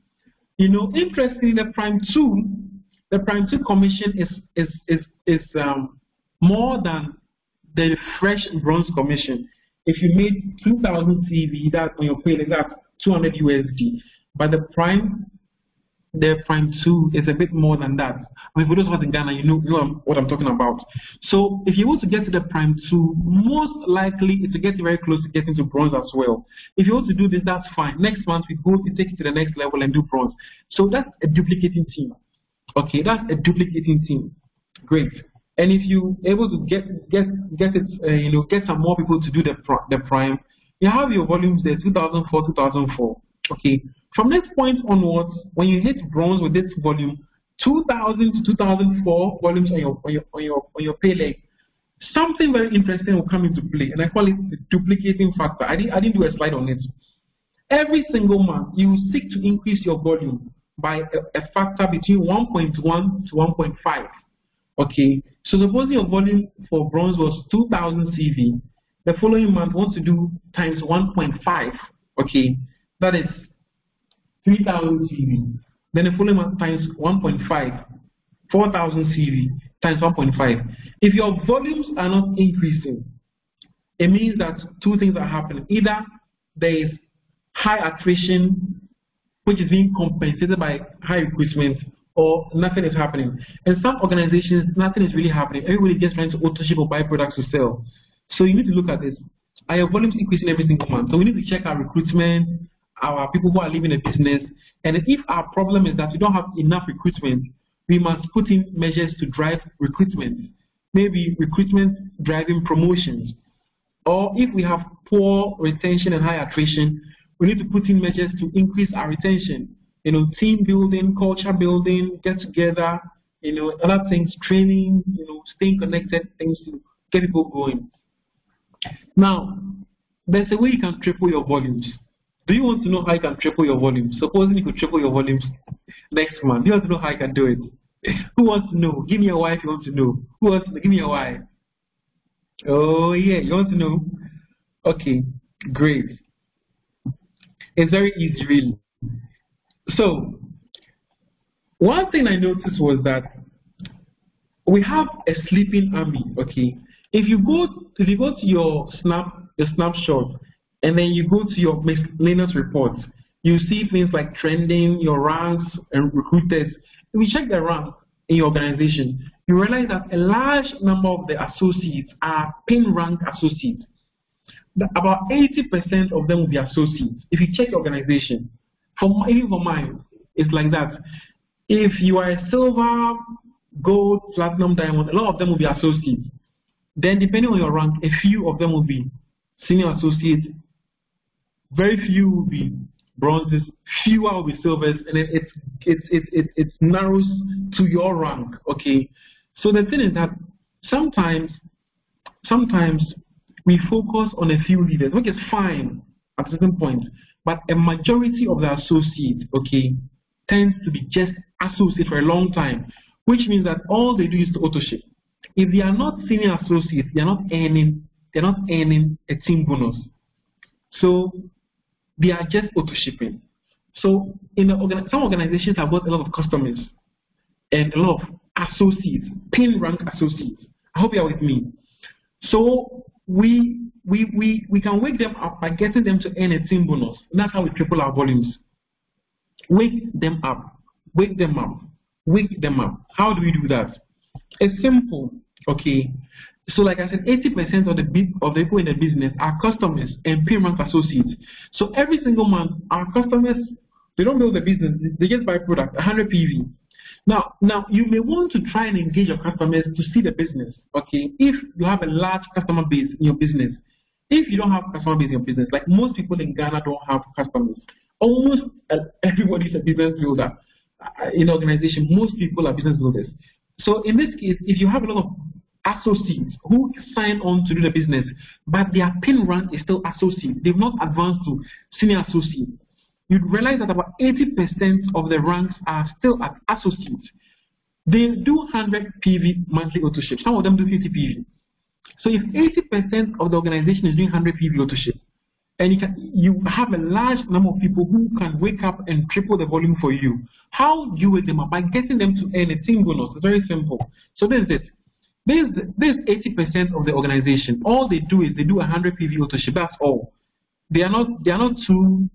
Interestingly, the prime 2 commission is more than the fresh bronze commission. If you made 2,000 CV, that when you're paying, that's 200 USD. But the prime 2 is a bit more than that. I mean, for those of us in Ghana, you know what I'm talking about. So if you want to get to the prime 2, most likely it's to get very close to getting to bronze as well. If you want to do this, that's fine. Next month we take it to the next level and do bronze. So that's a duplicating team. Okay, that's a duplicating team. Great. And if you able to get it, get some more people to do the prime, you have your volumes there, 2004, 2004. Okay. From this point onwards, when you hit bronze with this volume, 2000 to 2004 volumes on your pay leg, something very interesting will come into play, and I call it the duplicating factor. I didn't do a slide on it. Every single month, you seek to increase your volume by a factor between 1.1 to 1.5. Okay, so supposing your volume for bronze was 2,000 CV, the following month wants to do times 1.5. Okay, that is 3,000 CV. Then the following month times 1.5, 4,000 CV times 1.5. If your volumes are not increasing, it means that two things are happening. Either there is high attrition, which is being compensated by high recruitment, or nothing is happening. In some organizations, nothing is really happening. Everybody just trying to auto ship or buy products to sell. So you need to look at this. Are your volumes increasing every single month? So we need to check our recruitment, our people who are leaving the business. And if our problem is that we don't have enough recruitment, we must put in measures to drive recruitment. Maybe recruitment driving promotions. Or if we have poor retention and high attrition, we need to put in measures to increase our retention. Team building, culture building, get together, other things, training, staying connected, things to get people going. Now, there's a way you can triple your volumes. Do you want to know how you can triple your volumes? Supposing you could triple your volumes next month. Do you want to know how you can do it? Who wants to know? Give me a why if you want to know. Who wants to know? Give me a why. Oh yeah, you want to know? Okay, great. It's very easy, really. So, one thing I noticed was that we have a sleeping army. Okay, if you go to your snapshot, and then you go to your miscellaneous reports, you see things like trending, your ranks, and recruiters. If you check the rank in your organization, you realize that a large number of the associates are pin rank associates. About 80% of them will be associates. If you check your organization, even for mine, it's like that. If you are a silver, gold, platinum, diamond, a lot of them will be associates. Then depending on your rank, a few of them will be senior associates, very few will be bronzes, fewer will be silvers, and then it narrows to your rank. Okay, so the thing is that sometimes we focus on a few leaders, which is fine at a certain point, but a majority of the associates, okay, tends to be just associates for a long time, which means that all they do is to auto ship. If they are not senior associates, they're not earning a team bonus. So they are just auto shipping. So some organizations have got a lot of customers and a lot of associates, pin rank associates. I hope you are with me. So we can wake them up by getting them to earn a team bonus. And that's how we triple our volumes. Wake them up. Wake them up. Wake them up. How do we do that? It's simple. Okay. So like I said, 80% of the people in the business are customers and pin rank associates. So every single month, our customers They don't build a business. They just buy product, 100 PV. Now you may want to try and engage your customers to see the business. Okay, if you have a large customer base in your business, if you don't have customer base in your business, like most people in Ghana don't have customers. Almost everybody is a business builder in the organization. Most people are business builders. So in this case, if you have a lot of associates who sign on to do the business, but their pin rank is still associate, they've not advanced to senior associate, you'd realize that about 80% of the ranks are still at associate. They do 100 PV monthly auto-ship. Some of them do 50 PV. So if 80% of the organization is doing 100 PV auto-ship, and you have a large number of people who can wake up and triple the volume for you, how do you wake them up? By getting them to earn a team bonus. It's very simple. So this is it. This 80% of the organization. All they do is they do 100 PV auto-ship. That's all. They are not too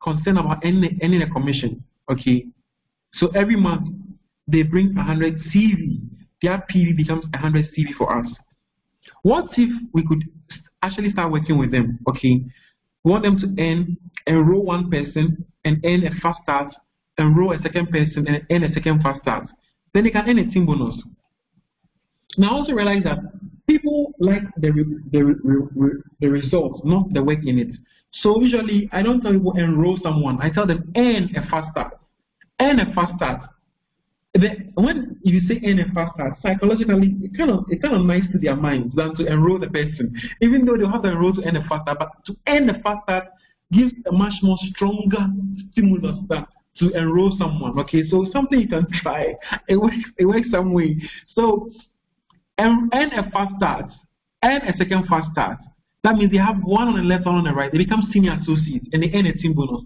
concerned about earning a commission. Okay. So every month they bring 100 CV. Their PV becomes 100 CV for us. What if we could actually start working with them? Okay. We want them to enroll one person and earn a fast start, enroll a second person and earn a second fast start. Then they can earn a team bonus. Now I also realize that people like the results, not the work in it. So usually I don't tell people enroll someone. I tell them earn a fast start. Earn a fast start. When you say earn a fast start, psychologically it's kind of nice to their minds than to enroll the person. Even though they have to enroll to earn a fast start, but to earn a fast start gives a much more stronger stimulus than to enroll someone. Okay, so something you can try. It works some way. So earn a fast start, earn a second fast start. That means they have one on the left, one on the right. They become senior associates and they earn a team bonus.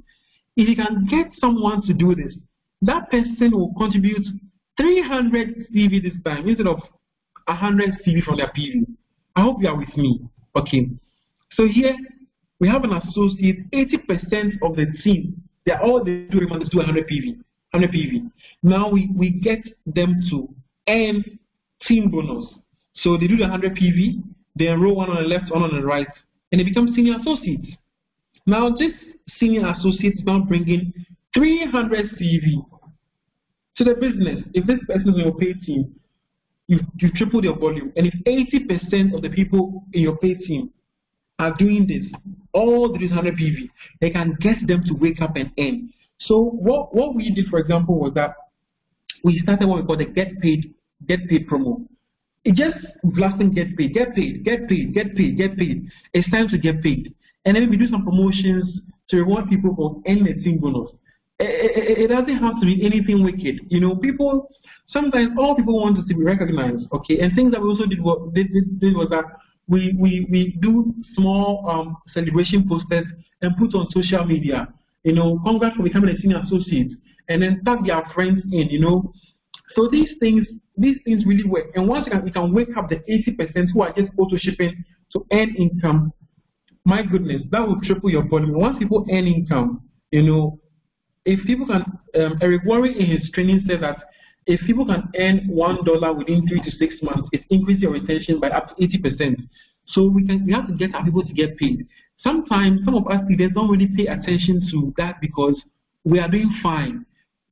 If you can get someone to do this, that person will contribute 300 CV this time instead of 100 CV from their PV. I hope you are with me. Okay. So here we have an associate. 80% of the team, all they do is do 100 PV. 100 PV. Now we get them to earn team bonus. So they do the 100 PV. They enroll one on the left, one on the right, and they become senior associates. Now this senior associate is now bringing 300 CV to the business. If this person is in your pay team, you tripled your volume. And if 80% of the people in your pay team are doing this, all these 100 PV, they can get them to wake up and earn. So what we did, for example, was that we started what we call the get paid promo. It just blasting get paid. It's time to get paid. And then we do some promotions to reward people for earning a team bonus. It doesn't have to be anything wicked. You know, sometimes all people want to be recognized. Okay, and things that we also did was that we do small celebration posters and put on social media. You know, congrats for becoming a senior associate, and then tag their friends in. You know, so these things really work. And once we can wake up the 80% who are just auto shipping to earn income, my goodness, that will triple your volume. Once people earn income, you know, if people can, Eric Worre in his training said that if people can earn $1 within 3 to 6 months, it increases your retention by up to 80%. So we have to get our people to get paid. Sometimes some of us leaders don't really pay attention to that because we are doing fine.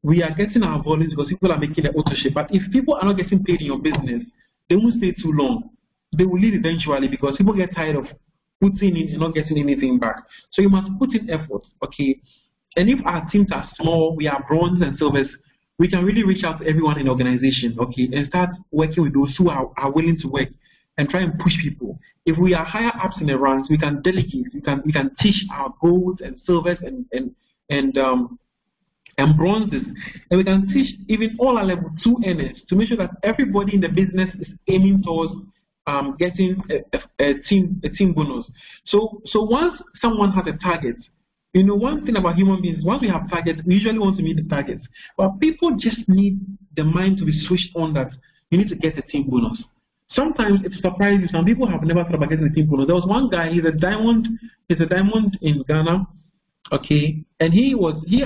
We are getting our volumes because people are making the auto ship. But if people are not getting paid in your business, they won't stay too long. They will leave eventually because people get tired of putting in and not getting anything back. So you must put in effort, okay? And if our teams are small, we are bronze and silvers, we can really reach out to everyone in the organization, okay, and start working with those who are willing to work and try and push people. If we are higher ups in the ranks, we can delegate, we can teach our golds and silvers and bronzes, and we can teach even all our level 2 earners to make sure that everybody in the business is aiming towards getting a team bonus. So once someone has a target, you know, one thing about human beings, once we have targets, we usually want to meet the targets. But people just need the mind to be switched on that you need to get a team bonus. Sometimes it surprises you. Some people have never thought about getting a team bonus. There was one guy, he's a diamond in Ghana, okay, and he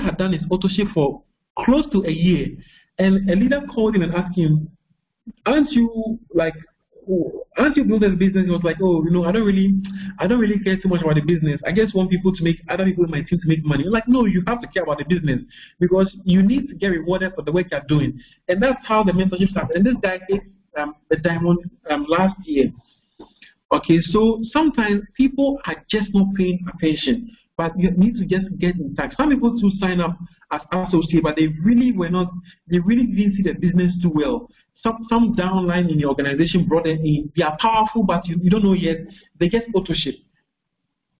had done his auto ship for close to a year. And a leader called him and asked him, aren't you like Once you build this business, it was like, oh, I don't really care too much about the business. I just want people to make other people in my team to make money. You're like, no, you have to care about the business because you need to get rewarded for the work you're doing. And that's how the mentorship started. And this guy hit the diamond last year. Okay, so sometimes people are just not paying attention, but you need to just get in touch. Some people too sign up as associates, but they really didn't see the business too well. Some downline in the organization brought them in. They are powerful, but you don't know yet. They get authorship.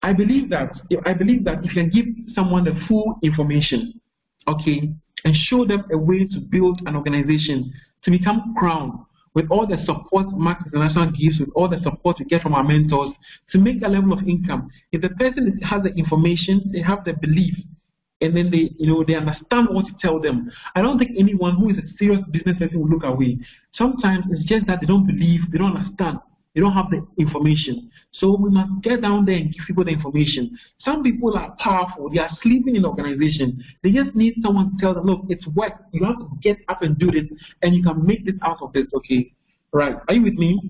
I believe that if you can give someone the full information, okay, and show them a way to build an organization to become crowned with all the support Max International gives, with all the support we get from our mentors, to make a level of income. If the person has the information, they have the belief, and then they understand what you tell them. I don't think anyone who is a serious business person will look away. Sometimes it's just that they don't believe, they don't understand, they don't have the information. So we must get down there and give people the information. Some people are powerful, they are sleeping in the organization. They just need someone to tell them, look, it's work. You have to get up and do this, and you can make this out of this. Okay, right? Are you with me?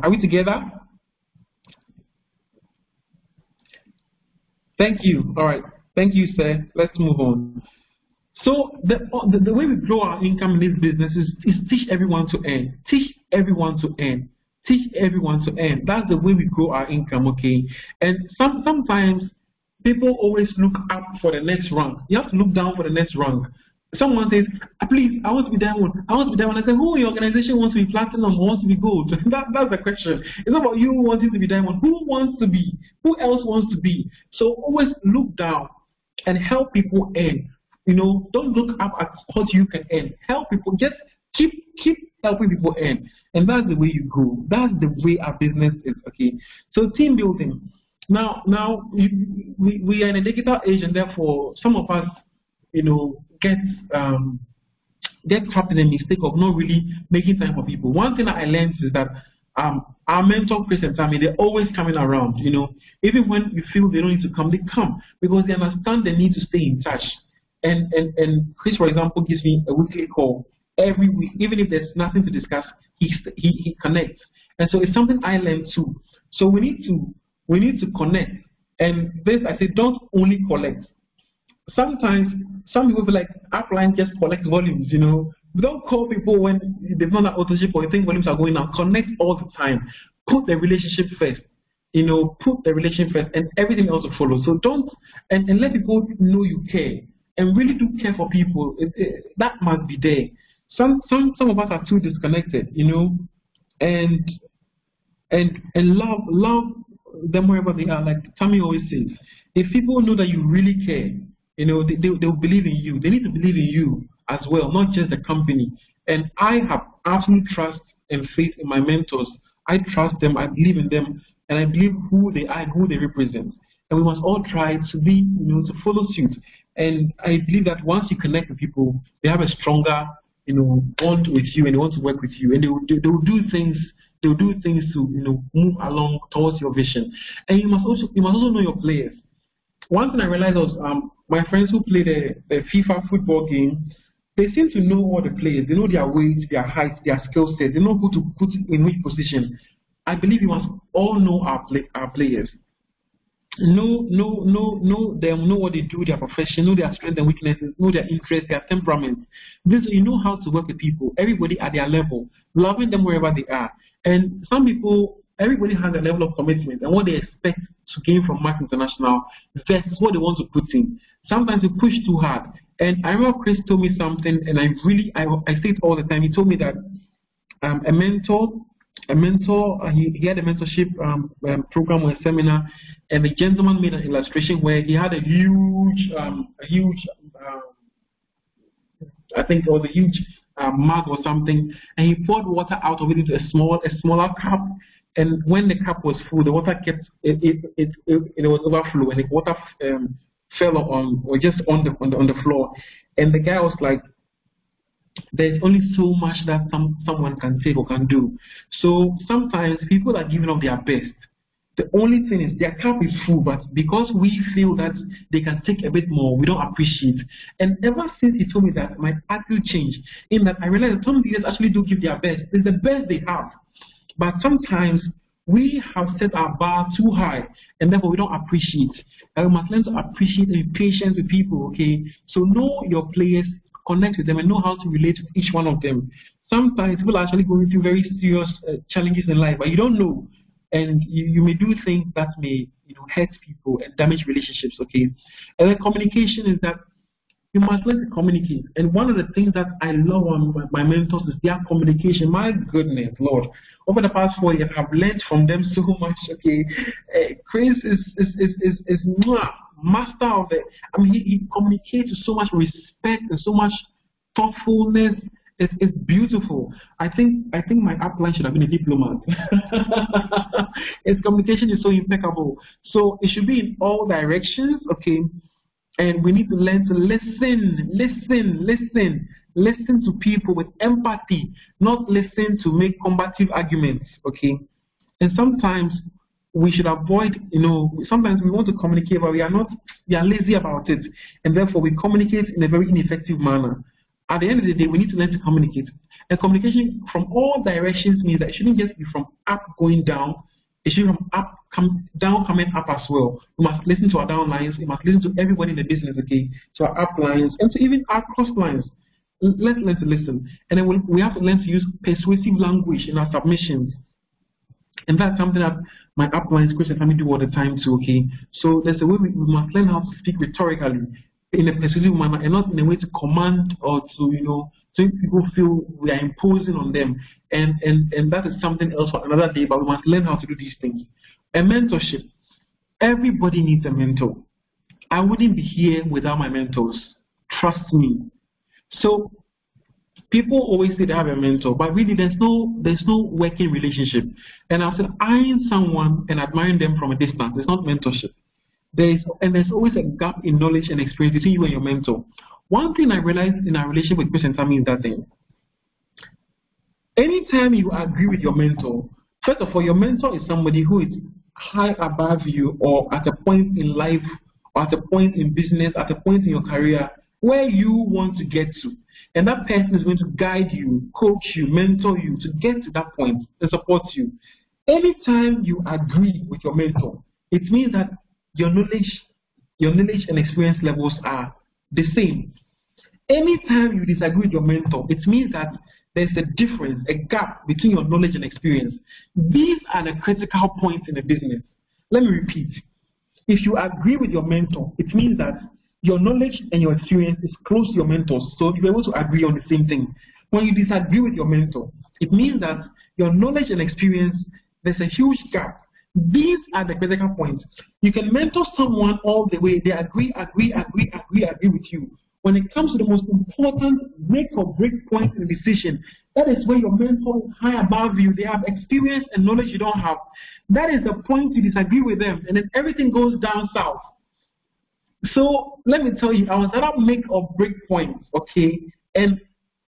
Are we together? Thank you. All right. Thank you, sir. Let's move on. So the way we grow our income in this business is teach everyone to earn. Teach everyone to earn. Teach everyone to earn. That's the way we grow our income, okay? And sometimes people always look up for the next rung. You have to look down for the next rung. Someone says, please, I want to be diamond. I want to be diamond. I say, who in your organization wants to be platinum, wants to be gold? That's the question. It's not about you wanting to be diamond. Who wants to be? Who else wants to be? So always look down and help people earn. Don't look up at what you can earn. Help people. Just keep helping people earn. And that's the way you grow. That's the way our business is, okay? So team building. Now we are in a digital age, and therefore some of us, get trapped in the mistake of not really making time for people. One thing that I learned is that our mentor, Chris and Tammy, they're always coming around, Even when you feel they don't need to come, they come because they understand the need to stay in touch. And Chris, for example, gives me a weekly call every week. Even if there's nothing to discuss, he connects. And so it's something I learned too. So we need to connect. And this, I say, don't only collect. Sometimes some people feel like upline just collects volumes, Don't call people when they've not an authorship or you think volumes are going up. Connect all the time. Put the relationship first. Put the relationship first, and everything else will follow. So don't and let people know you care and really do care for people. That must be there. Some of us are too disconnected, and love them wherever they are. Like Tammy always says, if people know that you really care, they'll believe in you. They need to believe in you as well, not just the company. And I have absolute trust and faith in my mentors. I trust them, I believe in them, and I believe who they are and who they represent. And we must all try to be, to follow suit. And I believe that once you connect with people, they have a stronger, bond with you, and they want to work with you, and they will do things. They'll do things to, move along towards your vision. And you must also know your players. One thing I realized was my friends who play the FIFA football game, they seem to know all the players. They know their weight, their height, their skill set. They know who to put in which position. I believe we must all know our players. Know them, know what they do, their profession, know their strengths and weaknesses, know their interests, their temperament. This, you know how to work with people, everybody at their level, loving them wherever they are. And some people, everybody has a level of commitment and what they expect to gain from Max International versus what they want to put in. Sometimes we push too hard. And I remember Chris told me something, and I say it all the time. He told me that a mentor, he had a mentorship program or a seminar, and the gentleman made an illustration where he had a huge, I think it was a huge mug or something, and he poured water out of it into a smaller cup. And when the cup was full, the water kept it was overflow, and the water fell on or just on the floor. And the guy was like, there's only so much that someone can take or can do. So sometimes people are giving up their best. The only thing is their cup is full, but because we feel that they can take a bit more, we don't appreciate. And ever since he told me that, my attitude changed. In that I realized that some leaders actually do give their best. It's the best they have. But sometimes we have set our bar too high, and therefore we don't appreciate. And we must learn to appreciate and be patient with people, okay? So know your players, connect with them, and know how to relate with each one of them. Sometimes people are actually going through very serious challenges in life, but you don't know. And you may do things that may hurt people and damage relationships, okay? And then communication is that you must learn to communicate. And one of the things that I love on my mentors is their communication. My goodness, Lord. Over the past 4 years, I've learned from them so much, okay? Chris is master of it. I mean, he communicates with so much respect and so much thoughtfulness. It's beautiful. I think my upline should have been a diplomat. His communication is so impeccable. So it should be in all directions, okay? And we need to learn to listen to people with empathy, not listen to make combative arguments, okay? And sometimes we should avoid, sometimes we want to communicate, but we are lazy about it. And therefore we communicate in a very ineffective manner. At the end of the day, we need to learn to communicate. And communication from all directions means that it shouldn't just be from up going down. It should be from up down coming up as well. We must listen to our downlines. We must listen to everybody in the business, okay? To our uplines and to even our crosslines. Let's learn to listen. And then we have to learn to use persuasive language in our submissions. And that's something that my uplines, Chris and Tammy, do all the time too, okay? So there's a way we must learn how to speak rhetorically in a persuasive manner and not in a way to command or to, so people feel we are imposing on them. And that is something else for another day, but we must learn how to do these things. A mentorship. Everybody needs a mentor. I wouldn't be here without my mentors. Trust me. So people always say they have a mentor, but really there's no working relationship. And after eyeing someone and admiring them from a distance, it's not mentorship. There's always a gap in knowledge and experience between you and your mentor. One thing I realized in our relationship with Chris and Tammy is that anytime you agree with your mentor, first of all, your mentor is somebody who is high above you or at a point in life or at a point in business, at a point in your career where you want to get to. And that person is going to guide you, coach you, mentor you to get to that point and support you. Anytime you agree with your mentor, it means that your knowledge and experience levels are the same. Anytime you disagree with your mentor, it means that there's a difference, a gap between your knowledge and experience. These are the critical points in a business. Let me repeat. If you agree with your mentor, it means that your knowledge and your experience is close to your mentor's, so you're able to agree on the same thing. When you disagree with your mentor, it means that your knowledge and experience, there's a huge gap. These are the critical points. You can mentor someone all the way. They agree with you. When it comes to the most important make or break point in the decision, that is where your mentor is high above you. They have experience and knowledge you don't have. That is the point you disagree with them, and then everything goes down south. So let me tell you, I was at that make or break point, okay? And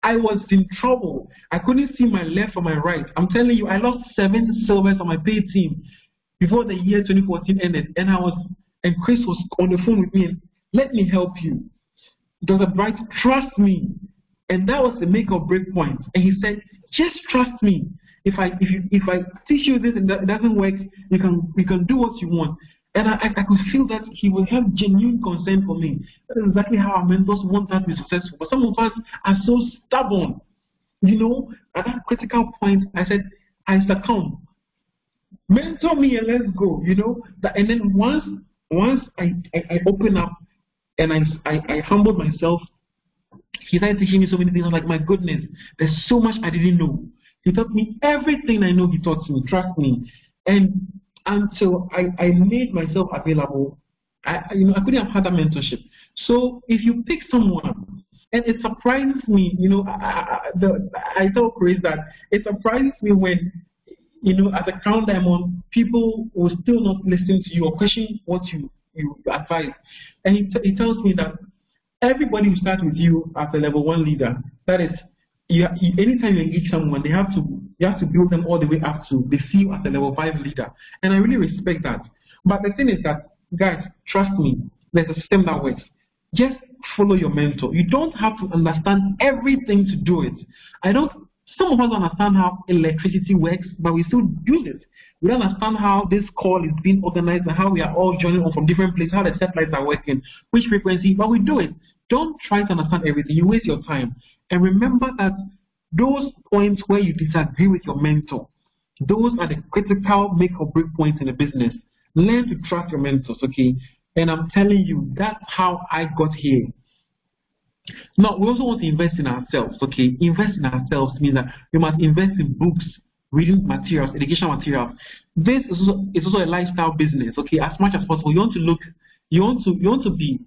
I was in trouble. I couldn't see my left or my right. I'm telling you, I lost 7 silvers on my pay team before the year 2014 ended, and Chris was on the phone with me and let me help you. Dr. Bright, trust me. And that was the make or break point. And he said, just trust me. If I teach you this and that doesn't work, you can do what you want. And I could feel that he will have genuine concern for me. That is exactly how our mentors want us to be successful. But some of us are so stubborn. At that critical point, I said, I succumb. Mentor me and let's go, And then once I open up and I humbled myself, he started teaching me so many things. I was like, my goodness, there's so much I didn't know. He taught me everything I know. He taught me, trust me. And until I made myself available, I couldn't have had that mentorship. So if you pick someone, and it surprises me, I tell Chris that it surprises me when, at the Crown Diamond, people will still not listen to you or question what you advise. And he tells me that everybody will start with you as a level 1 leader. That is, anytime you engage someone, you have to build them all the way up to they see you as a level 5 leader. And I really respect that. But the thing is that, guys, trust me, there's a system that works. Just follow your mentor. You don't have to understand everything to do it. I don't Some of us don't understand how electricity works, but we still use it. We don't understand how this call is being organized and how we are all joining on from different places, how the satellites are working, which frequency, but we do it. Don't try to understand everything. You waste your time. And remember that those points where you disagree with your mentor, those are the critical make or break points in a business. Learn to trust your mentors, okay? And I'm telling you, that's how I got here. Now, we also want to invest in ourselves, okay? Invest in ourselves means that we must invest in books, reading materials, education materials. This is also a lifestyle business, okay? As much as possible, you want to look, you want to be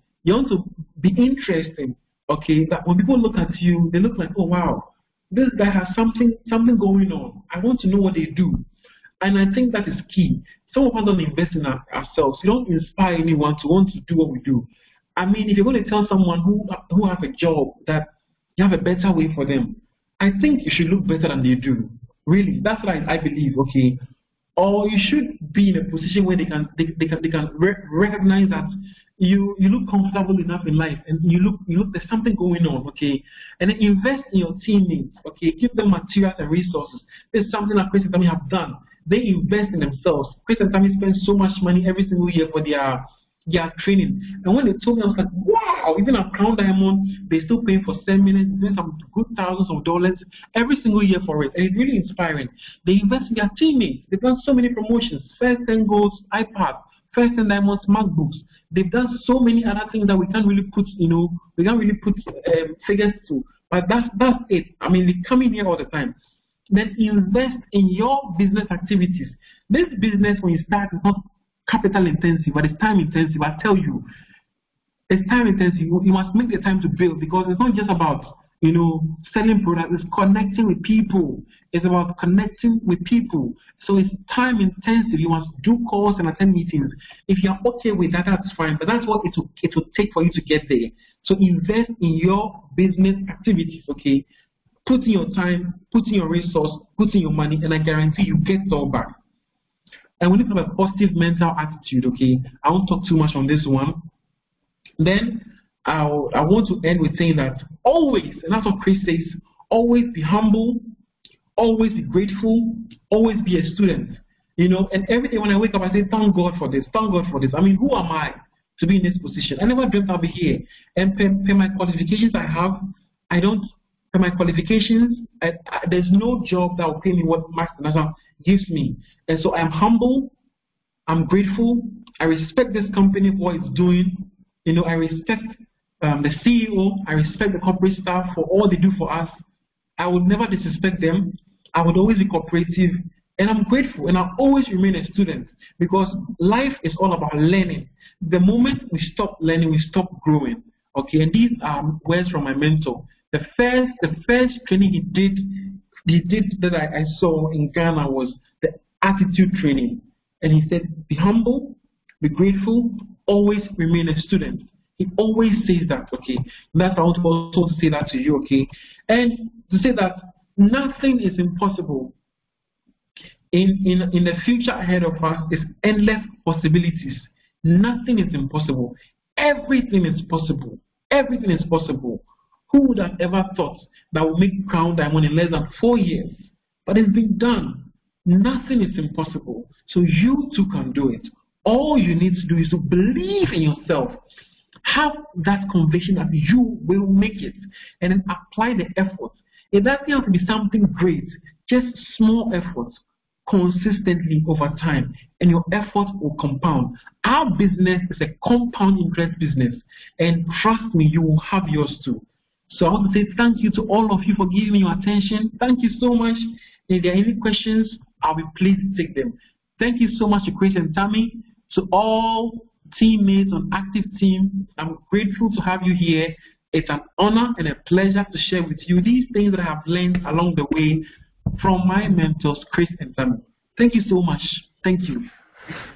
interesting, okay? That when people look at you, they look like, oh wow, this guy has something going on. I want to know what they do, and I think that is key. Some of us don't invest in ourselves. We don't inspire anyone to want to do what we do. I mean, if you're going to tell someone who has a job that you have a better way for them, I think you should look better than they do. Really, that's what I believe. Okay, or you should be in a position where they can recognize that you look comfortable enough in life, and you look there's something going on. Okay, and then invest in your teammates. Okay, give them materials and resources. This is something that Chris and Tammy have done. They invest in themselves. Chris and Tammy spend so much money every single year for their training. And when they told me, I was like, wow, even at Crown Diamond, they still paying for seminars, doing some good thousands of dollars every single year for it. And it's really inspiring. They invest in their teammates. They've done so many promotions, first 10 golds, iPad, first 10 diamonds, MacBooks. They've done so many other things that we can't really put, figures to. But that's it. I mean, they come in here all the time. Then invest in your business activities. This business, when you start, is not capital intensive, but it's time intensive. I tell you, it's time intensive. You must make the time to build, because it's not just about selling products. It's connecting with people. It's about connecting with people. So it's time intensive. You must do calls and attend meetings. If you're okay with that, that's fine. But that's what it will take for you to get there. So invest in your business activities. Okay, put in your time, put in your resource, put in your money, and I guarantee you get it all back. And we need to have a positive mental attitude, okay? I won't talk too much on this one. Then I want to end with saying that always, and that's what Chris says, always be humble, always be grateful, always be a student. And every day when I wake up, I say, thank God for this, thank God for this. I mean, who am I to be in this position? I never dreamt I'll be here. And per my qualifications I have, per my qualifications, there's no job that will pay me what Max International gives me. And so I'm humble, I'm grateful, I respect this company for what it's doing. I respect the CEO, I respect the corporate staff for all they do for us. I would never disrespect them. I would always be cooperative, and I'm grateful, and I'll always remain a student, because life is all about learning. The moment we stop learning, we stop growing. Okay, and these are words from my mentor. The first training he did that I saw in Ghana was the attitude training. And he said, be humble, be grateful, always remain a student. He always says that, okay? That's I want to also say that to you, okay? And to say that nothing is impossible. In the future ahead of us is endless possibilities. Nothing is impossible. Everything is possible. Everything is possible. Who would have ever thought that would make Crown Diamond in less than 4 years? But it's been done. Nothing is impossible. So you too can do it. All you need to do is to believe in yourself. Have that conviction that you will make it. And then apply the effort. It doesn't have to be something great. Just small efforts consistently over time. And your effort will compound. Our business is a compound interest business. And trust me, you will have yours too. So I want to say thank you to all of you for giving me your attention. Thank you so much. If there are any questions, I'll be pleased to take them. Thank you so much to Chris and Tammy. To all teammates on Active Team, I'm grateful to have you here. It's an honor and a pleasure to share with you these things that I have learned along the way from my mentors, Chris and Tammy. Thank you so much. Thank you.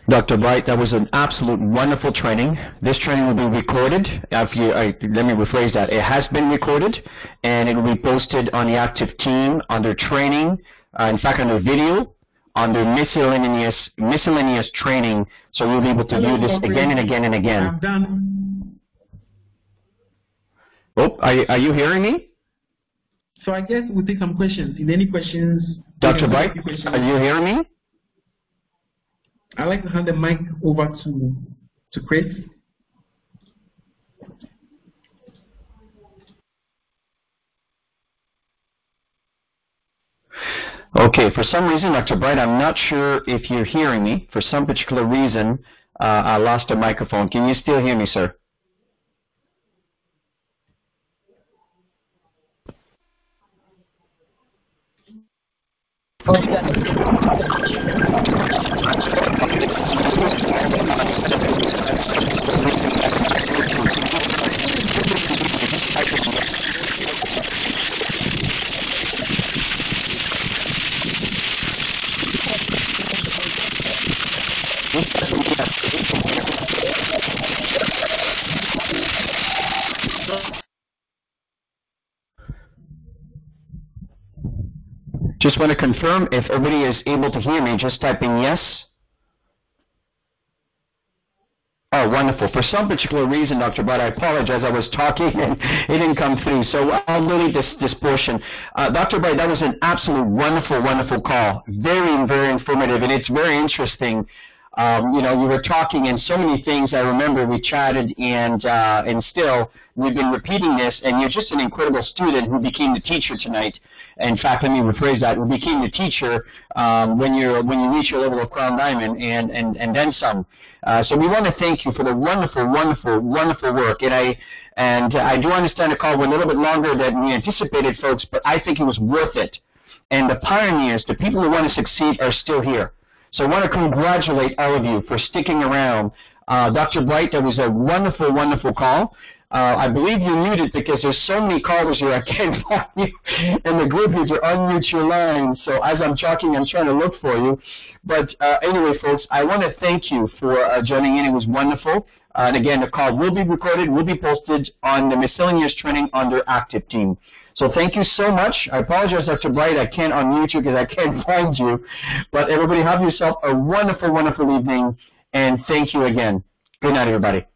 Dr. Bright, that was an absolute wonderful training. This training will be recorded. Let me rephrase that. It has been recorded, and it will be posted on the Active Team under training, in fact, under video, under miscellaneous training, so you'll be able to view this again and again and again. I'm done. Oh, are you hearing me? So I guess we'll take some questions. If any questions, Dr. Bright, are you hearing me? I'd like to hand the mic over to Chris. Okay, for some reason, Dr. Bright, I'm not sure if you're hearing me. For some particular reason, I lost a microphone. Can you still hear me, sir? Just want to confirm if everybody is able to hear me, just typing yes. Oh, wonderful. For some particular reason, Dr. Bright, I apologize. I was talking and it didn't come through. So I'll delete this portion. Dr. Bright, that was an absolute wonderful, wonderful call. Very, very informative, and it's very interesting. You know, you were talking and so many things. I remember we chatted, and still we've been repeating this. And you're just an incredible student who became the teacher tonight. In fact, let me rephrase that: who became the teacher when you reach your level of Crown Diamond and then some. So we want to thank you for the wonderful, wonderful, wonderful work. And I do understand the call went a little bit longer than we anticipated, folks, but I think it was worth it. And the pioneers, the people who want to succeed, are still here. So I want to congratulate all of you for sticking around. Dr. Bright, that was a wonderful, wonderful call. I believe you're muted because there's so many callers here I can't find you in the group here to unmute your line. So as I'm talking, I'm trying to look for you. But anyway, folks, I want to thank you for joining in. It was wonderful. And again, the call will be recorded, will be posted on the miscellaneous training under Active Team. So thank you so much. I apologize, Dr. Bright, I can't unmute you because I can't find you. But everybody have yourself a wonderful, wonderful evening, and thank you again. Good night, everybody.